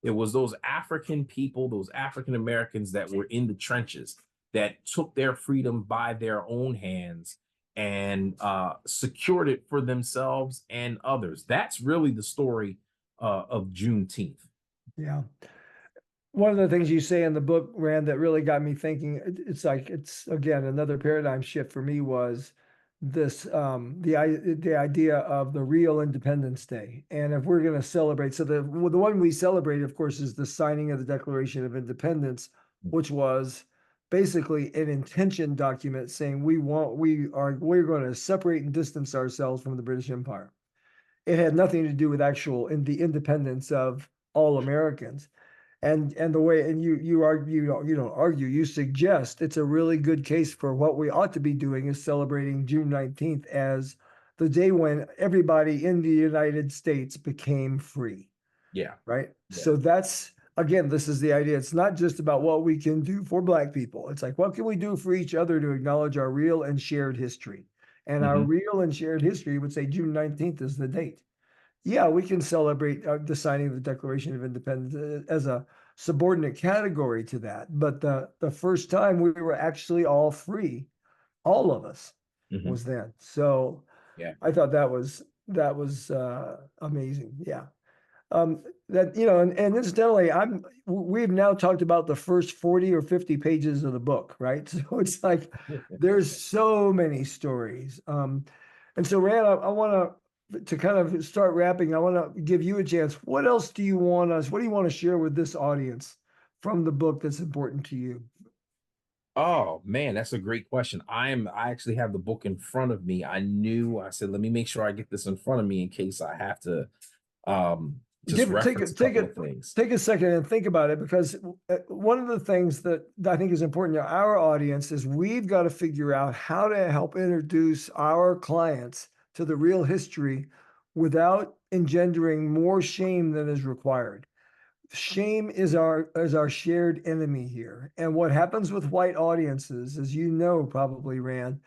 It was those African people, those African Americans that were in the trenches that took their freedom by their own hands and secured it for themselves and others. That's really the story of Juneteenth. Yeah. One of the things you say in the book, Rann, that really got me thinking, it's like, it's again, another paradigm shift for me was this, the idea of the real Independence Day. And if we're going to celebrate, so the one we celebrate, of course, is the signing of the Declaration of Independence, which was basically an intention document saying we're going to separate and distance ourselves from the British Empire. It had nothing to do with the independence of all Americans. And the way, and you argue, you don't argue, you suggest it's a really good case for what we ought to be doing is celebrating June 19th as the day when everybody in the United States became free. Yeah. Right. Yeah. So that's, again, this is the idea. It's not just about what we can do for Black people. It's like, what can we do for each other to acknowledge our real and shared history? And our real and shared history would say June 19th is the date. Yeah, we can celebrate the signing of the Declaration of Independence as a subordinate category to that. But the first time we were actually all free, all of us, was then. So yeah, I thought that was amazing. Yeah. That, you know, and incidentally, we've now talked about the first 40 or 50 pages of the book, right? So it's like there's so many stories. And so Rann, I want to kind of start wrapping. I want to give you a chance. What else do you want to share with this audience from the book that's important to you? Oh man, that's a great question. I actually have the book in front of me. I said, let me make sure I get this in front of me in case I have to just reference a couple of things. Take a second and think about it, because one of the things that I think is important to our audience is we've got to figure out how to help introduce our clients to the real history without engendering more shame than is required. Shame is our shared enemy here. And what happens with white audiences, as you know, probably, Rann,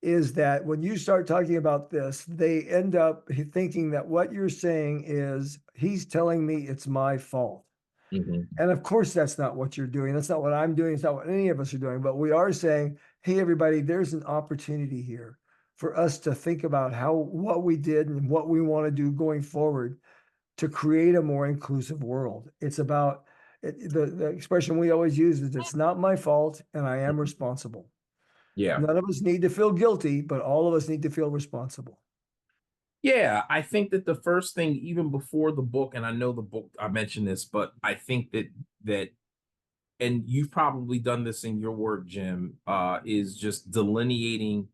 is that when you start talking about this, they end up thinking that what you're saying is, he's telling me it's my fault. And of course, that's not what you're doing. That's not what I'm doing. It's not what any of us are doing. But we are saying, hey, everybody, there's an opportunity here for us to think about what we did and what we want to do going forward to create a more inclusive world. It's about the expression we always use is, it's not my fault and I am responsible. Yeah. None of us need to feel guilty, but all of us need to feel responsible. Yeah, I think that the first thing, even before the book, and I know the book, I mentioned this, but I think that, and you've probably done this in your work, Jim, is just delineating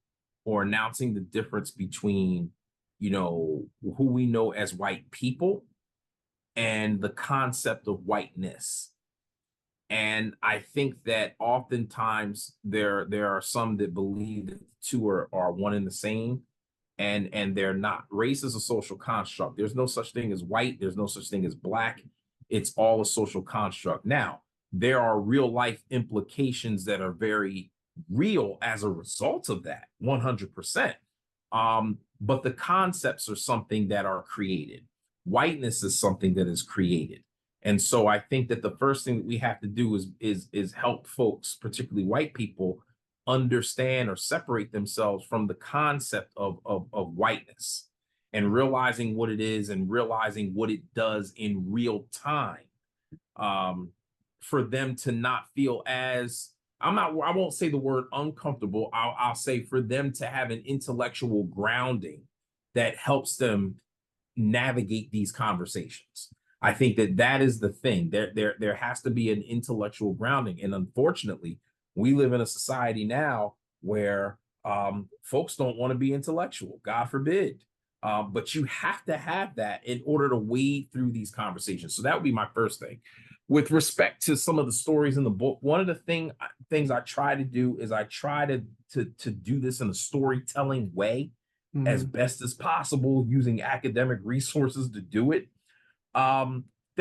or announcing the difference between, you know, who we know as white people and the concept of whiteness. And I think that oftentimes there are some that believe that the two are one and the same, and they're not. Race is a social construct. There's no such thing as white. There's no such thing as Black. It's all a social construct. Now, there are real life implications that are very real as a result of that, 100%. But the concepts are something that are created. Whiteness is something that is created. And so I think that the first thing that we have to do is help folks, particularly white people, understand or separate themselves from the concept of whiteness, and realizing what it is and realizing what it does in real time, for them to not feel as, I won't say the word uncomfortable. I'll say for them to have an intellectual grounding that helps them navigate these conversations. I think that is the thing. There has to be an intellectual grounding. And unfortunately, we live in a society now where folks don't want to be intellectual, God forbid. But you have to have that in order to wade through these conversations. So that would be my first thing. With respect to some of the stories in the book, one of the things I try to do is I try to do this in a storytelling way as best as possible, using academic resources to do it.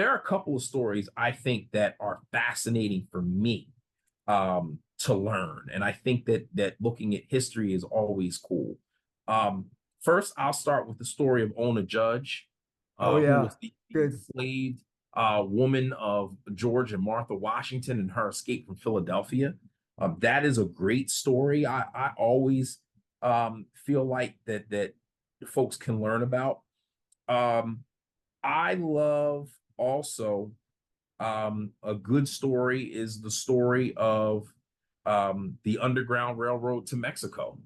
there are a couple of stories I think that are fascinating for me to learn. And I think that looking at history is always cool. First, I'll start with the story of Ona Judge, Oh who yeah, was the good. enslaved woman of George and Martha Washington and her escape from Philadelphia. That is a great story. I always feel like that folks can learn about. I love also a good story is the story of the Underground Railroad to Mexico.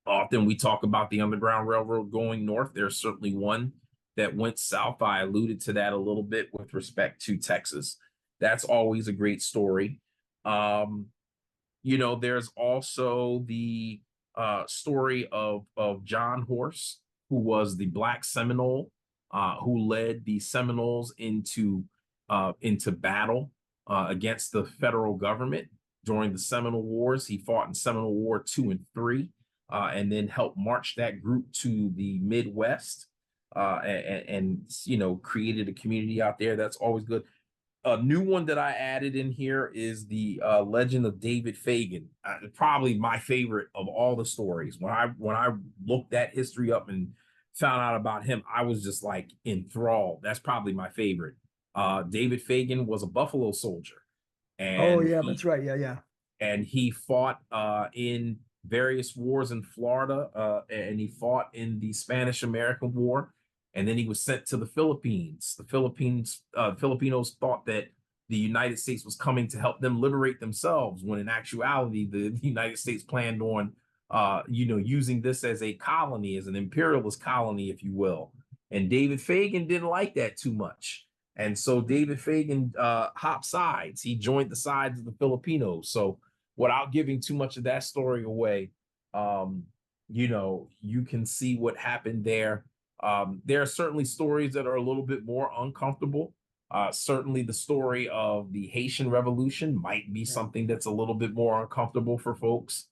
Often we talk about the Underground Railroad going north. There's certainly one that went south. I alluded to that a little bit with respect to Texas. That's always a great story. There's also the story of John Horse, who was the Black Seminole, who led the Seminoles into battle against the federal government during the Seminole Wars. He fought in Seminole War 2 and 3, and then helped march that group to the Midwest, and created a community out there. That's always good. A new one that I added in here is the legend of David Fagan. Probably my favorite of all the stories. When I looked that history up and found out about him, I was just like enthralled. That's probably my favorite. David Fagan was a Buffalo soldier, Oh and yeah, that's right. Yeah, yeah. and he fought in various wars in Florida, and he fought in the Spanish-American War. And then he was sent to the Philippines. Filipinos thought that the United States was coming to help them liberate themselves, when in actuality, the United States planned on, using this as a colony, as an imperialist colony, if you will. And David Fagan didn't like that too much. And so David Fagan hopped sides. He joined the sides of the Filipinos. So without giving too much of that story away, you can see what happened there. There are certainly stories that are a little bit more uncomfortable. Certainly the story of the Haitian Revolution might be something that's a little bit more uncomfortable for folks.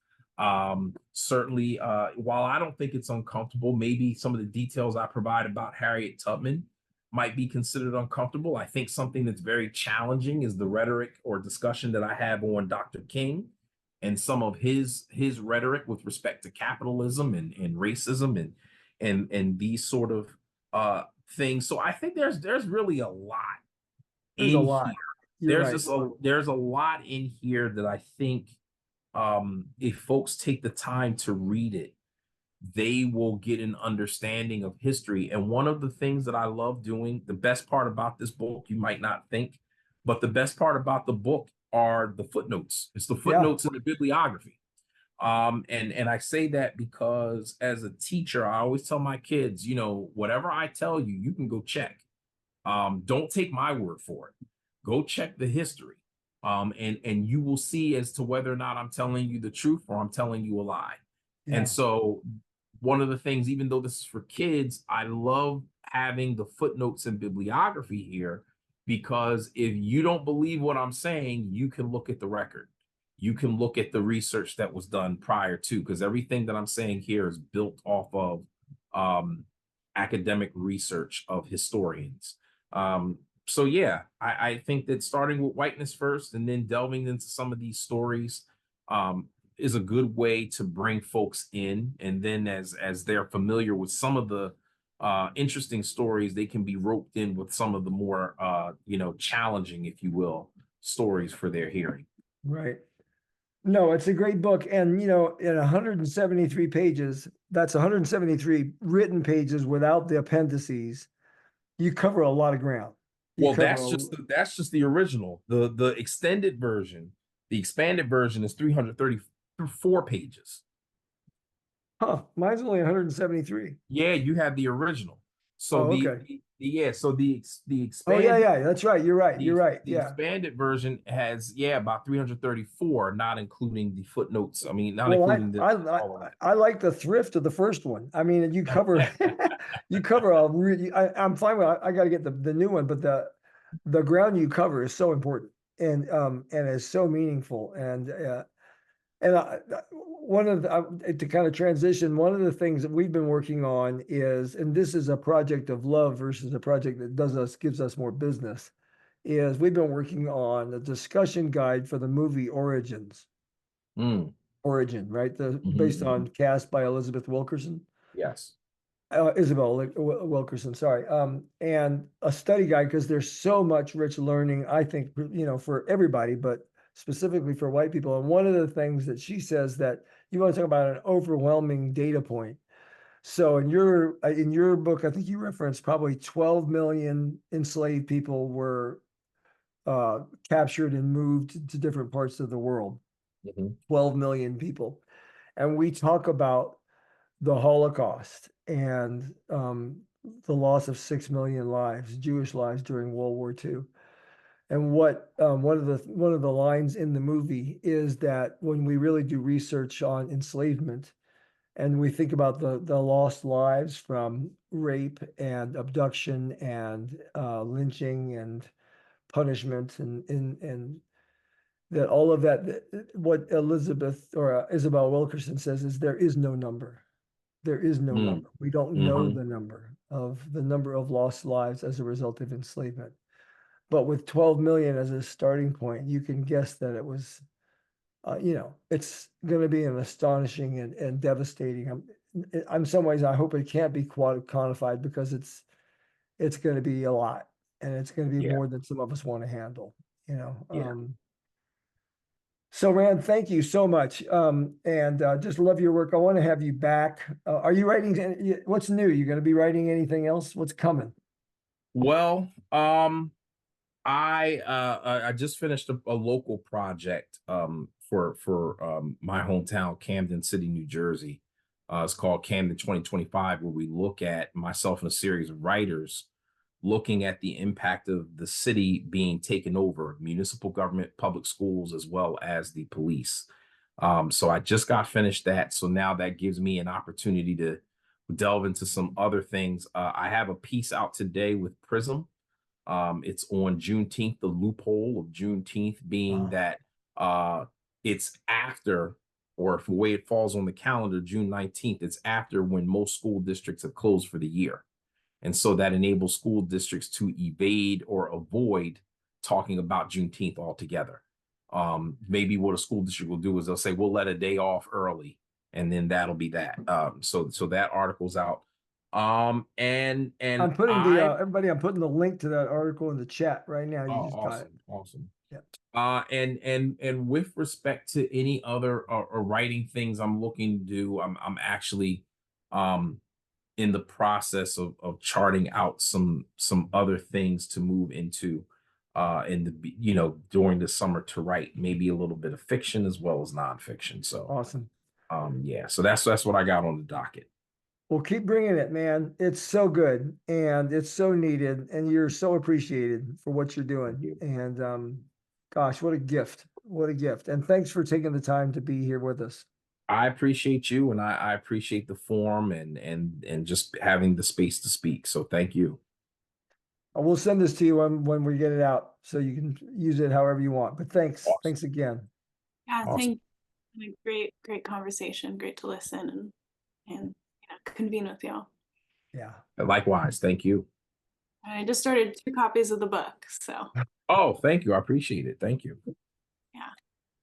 Certainly, while I don't think it's uncomfortable, maybe some of the details I provide about Harriet Tubman might be considered uncomfortable. I think something that's very challenging is the rhetoric or discussion that I have on Dr. King and some of his rhetoric with respect to capitalism and racism and these sort of things. So I think there's really a lot There's a lot. here. You're There's right. there's a lot in here that I think if folks take the time to read it, they will get an understanding of history. And one of the things that I love doing, the best part about this book, you might not think, but the best part about the book are the footnotes. It's the footnotes in the bibliography. And I say that because as a teacher, I always tell my kids, whatever I tell you, you can go check. Don't take my word for it. Go check the history. And you will see as to whether or not I'm telling you the truth or I'm telling you a lie. Yeah. And so one of the things, even though this is for kids, I love having the footnotes and bibliography here, because if you don't believe what I'm saying, you can look at the record. You can look at the research that was done prior to, because everything that I'm saying here is built off of academic research of historians. So yeah, I think that starting with whiteness first and then delving into some of these stories is a good way to bring folks in. And then as they're familiar with some of the interesting stories, they can be roped in with some of the more challenging, if you will, stories for their hearing. Right. No, it's a great book. And, in 173 pages, that's 173 written pages without the appendices. You cover a lot of ground. Well, that's just the original. The extended version, the expanded version is 334 pages. Huh, mine's only 173. Yeah, you have the original. So okay. the expanded. Oh yeah, that's right. You're right. The expanded version has about 334, not including the footnotes. I mean, not including the. I like the thrift of the first one. I mean, you cover you cover a really. I'm fine with. I got to get the new one, but the ground you cover is so important and is so meaningful. And And one of the, to kind of transition, one of the things that we've been working on is, and this is a project of love versus a project that gives us more business, is we've been working on a discussion guide for the movie Origins. Mm, Origin, right? Based mhm. on cast by Elizabeth Wilkerson. Yes. Isabel Wilkerson, sorry. And a study guide, because there's so much rich learning, I think, for everybody, but specifically for white people. And one of the things that she says that you want to talk about an overwhelming data point. So in your book, I think you referenced probably 12 million enslaved people were captured and moved to different parts of the world. Mhm. 12 million people. And we talk about the Holocaust and the loss of 6 million lives, Jewish lives during World War II. And what one of the lines in the movie is that when we really do research on enslavement and we think about the lost lives from rape and abduction and lynching and punishment and that all of that, what Elizabeth or Isabel Wilkerson says is there is no number. There is no Mm, number. We don't know mhm. the number of lost lives as a result of enslavement. But with 12 million as a starting point, you can guess that it was, it's going to be an astonishing and devastating. In some ways, I hope it can't be quantified because it's going to be a lot, and it's going to be Yeah. more than some of us want to handle. You know. Yeah. So Rand, thank you so much. And just love your work. I want to have you back. Are you writing? What's new? You going to be writing anything else? What's coming? Well, I just finished a local project for my hometown, Camden City, New Jersey. It's called Camden 2025, where we look at myself and a series of writers looking at the impact of the city being taken over, municipal government, public schools, as well as the police. So I just got finished that. So now that gives me an opportunity to delve into some other things. I have a piece out today with Prism. It's on Juneteenth, the loophole of Juneteenth being Wow. that it's after, or if the way it falls on the calendar, June 19th, it's after when most school districts have closed for the year. And so that enables school districts to evade or avoid talking about Juneteenth altogether. Maybe what a school district will do is they'll say, we'll let a day off early, and then that'll be that. So that article's out. And I'm putting I everybody. I'm putting the link to that article in the chat right now. You Oh, just got it. awesome. Yeah. And with respect to any other writing things I'm looking to do, I'm actually in the process of charting out some other things to move into in the during the summer to write maybe a little bit of fiction as well as nonfiction. So Awesome. yeah, so that's what I got on the docket. Well, keep bringing it, man. It's so good and it's so needed, and you're so appreciated for what you're Thank doing. you. And gosh, what a gift! What a gift! And thanks for taking the time to be here with us. I appreciate you, and I appreciate the forum and just having the space to speak. So thank you. We'll send this to you when we get it out, so you can use it however you want. But thanks, Awesome. again. Yeah, Awesome. great conversation. Great to listen and convene with y'all. Yeah. Likewise, thank you. I just started 2 copies of the book, so Oh, thank you. I appreciate it. Thank you. yeah.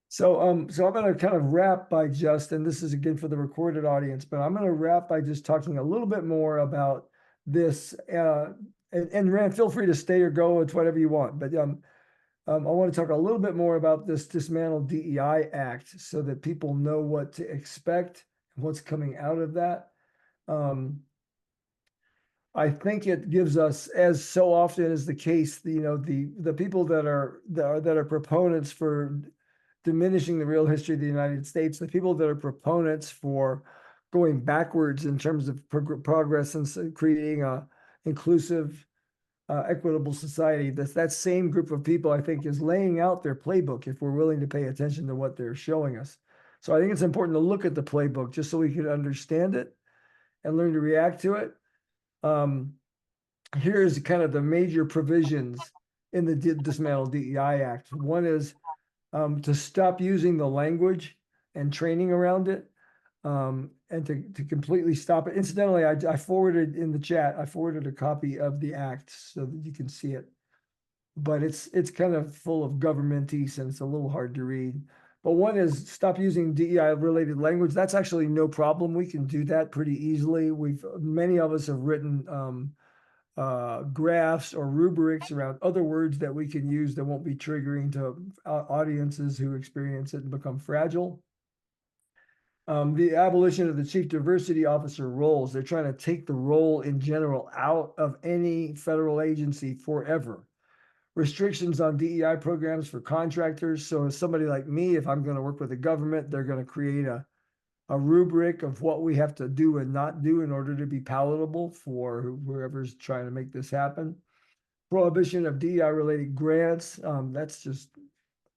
So I'm going to kind of wrap by and this is again for the recorded audience, but I'm going to wrap by just talking a little bit more about this. And Rand, feel free to stay or go with whatever you want. But I want to talk a little bit more about this Dismantle DEI Act so that people know what to expect and what's coming out of that. I think it gives us, as so often is the case, the people that are proponents for diminishing the real history of the United States, the people that are proponents for going backwards in terms of progress and creating a inclusive, equitable society. That same group of people, I think, is laying out their playbook if we're willing to pay attention to what they're showing us. So I think it's important to look at the playbook just so we can understand it and learn to react to it. Here's kind of the major provisions in the Dismantle DEI Act. One is to stop using the language and training around it. And to completely stop it. Incidentally, I forwarded in the chat, I forwarded a copy of the act so that you can see it. But it's kind of full of governmentese and it's a little hard to read. But one is stop using DEI related language. That's actually no problem. We can do that pretty easily. Many of us have written graphs or rubrics around other words that we can use that won't be triggering to audiences who experience it and become fragile. The abolition of the chief diversity officer roles. They're trying to take the role in general out of any federal agency forever. Restrictions on DEI programs for contractors. So if somebody like me, if I'm going to work with the government, they're going to create a rubric of what we have to do and not do in order to be palatable for whoever's trying to make this happen. Prohibition of DEI related grants. That's just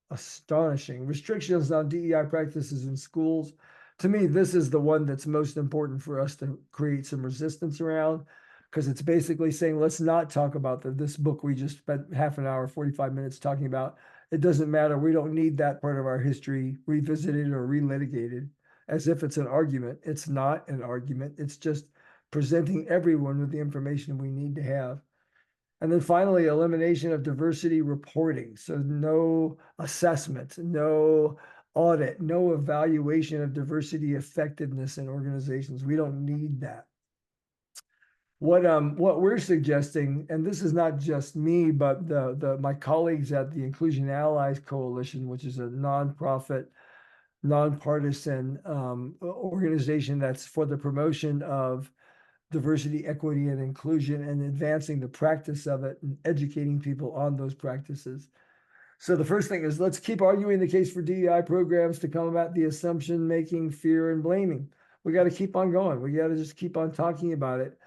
astonishing. Restrictions on DEI practices in schools. To me, this is the one that's most important for us to create some resistance around, because it's basically saying, let's not talk about this book we just spent half an hour, 45 minutes talking about. It doesn't matter. We don't need that part of our history revisited or relitigated as if it's an argument. It's not an argument. It's just presenting everyone with the information we need to have. And then finally, elimination of diversity reporting. So no assessment, no audit, no evaluation of diversity effectiveness in organizations. We don't need that. What we're suggesting, and this is not just me, but my colleagues at the Inclusion Allies Coalition, which is a nonprofit, nonpartisan organization that's for the promotion of diversity, equity, and inclusion, and advancing the practice of it and educating people on those practices. So the first thing is, let's keep arguing the case for DEI programs to combat the assumption making, fear, and blaming. We got to keep on going. We got to just keep on talking about it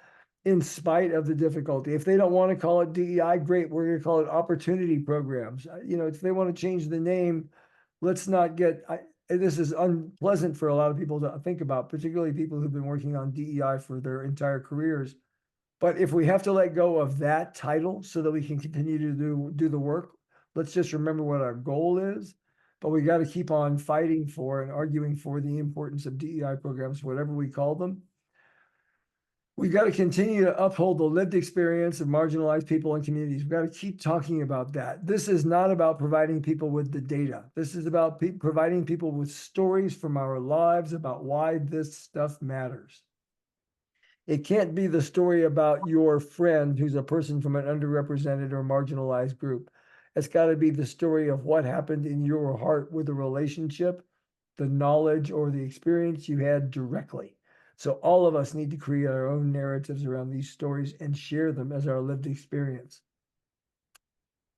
in spite of the difficulty. If they don't want to call it DEI, great. We're going to call it opportunity programs. If they want to change the name, let's not get, this is unpleasant for a lot of people to think about, particularly people who've been working on DEI for their entire careers. But if we have to let go of that title so that we can continue to do the work, let's just remember what our goal is. But we got to keep on fighting for and arguing for the importance of DEI programs, whatever we call them. We got to continue to uphold the lived experience of marginalized people and communities. We've got to keep talking about that. This is not about providing people with the data. This is about providing people with stories from our lives about why this stuff matters. It can't be the story about your friend who's a person from an underrepresented or marginalized group. It's got to be the story of what happened in your heart with a relationship, the knowledge or the experience you had directly. So all of us need to create our own narratives around these stories and share them as our lived experience.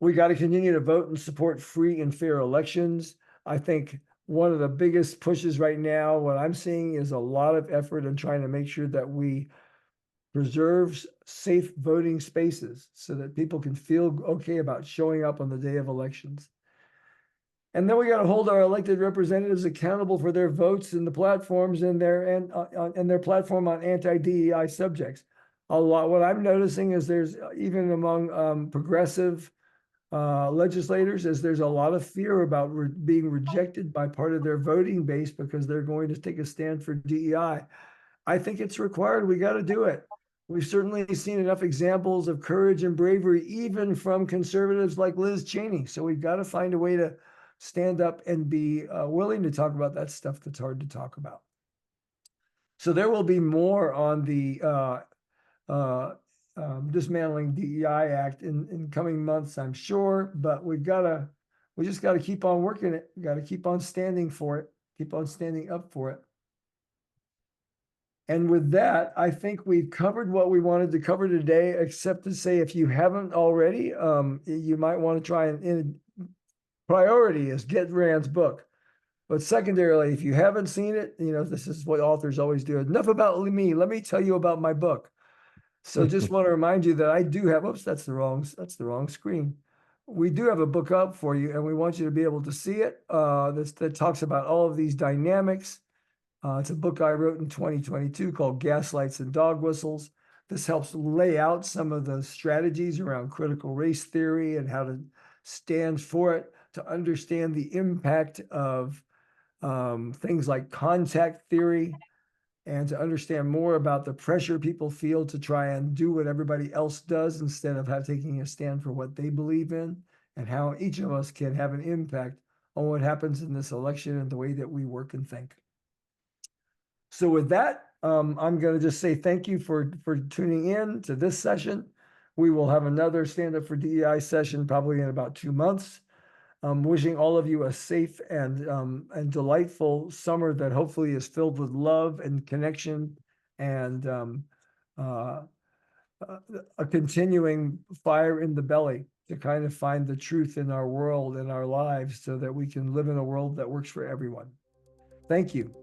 We got to continue to vote and support free and fair elections. I think one of the biggest pushes right now, what I'm seeing, is a lot of effort in trying to make sure that we preserve safe voting spaces so that people can feel okay about showing up on the day of elections. And then we got to hold our elected representatives accountable for their votes and the platforms and their platform on anti-DEI subjects. What I'm noticing is there's even among progressive legislators is there's a lot of fear about being rejected by part of their voting base because they're going to take a stand for DEI. I think it's required. We got to do it. We've certainly seen enough examples of courage and bravery, even from conservatives like Liz Cheney. So we've got to find a way to stand up and be willing to talk about that stuff that's hard to talk about. So there will be more on the Dismantling DEI Act in coming months, I'm sure, but we just got to keep on working it. We got to keep on standing for it, keep on standing up for it. And with that, I think we've covered what we wanted to cover today, except to say, if you haven't already, you might want to try and priority is get Rann's book. But secondarily, if you haven't seen it, this is what authors always do. Enough about me. Let me tell you about my book. So just want to remind you that I do have, oops, that's the wrong screen. We do have a book up for you, and we want you to be able to see it. That talks about all of these dynamics. It's a book I wrote in 2022 called Gaslights and Dog Whistles. This helps lay out some of the strategies around critical race theory and how to stand for it, to understand the impact of things like contact theory, and to understand more about the pressure people feel to try and do what everybody else does instead of taking a stand for what they believe in, and how each of us can have an impact on what happens in this election and the way that we work and think. So with that, I'm going to just say thank you for tuning in to this session. We will have another Stand Up for DEI session probably in about 2 months. Wishing all of you a safe and delightful summer that hopefully is filled with love and connection and a continuing fire in the belly to kind of find the truth in our world and our lives so that we can live in a world that works for everyone. Thank you.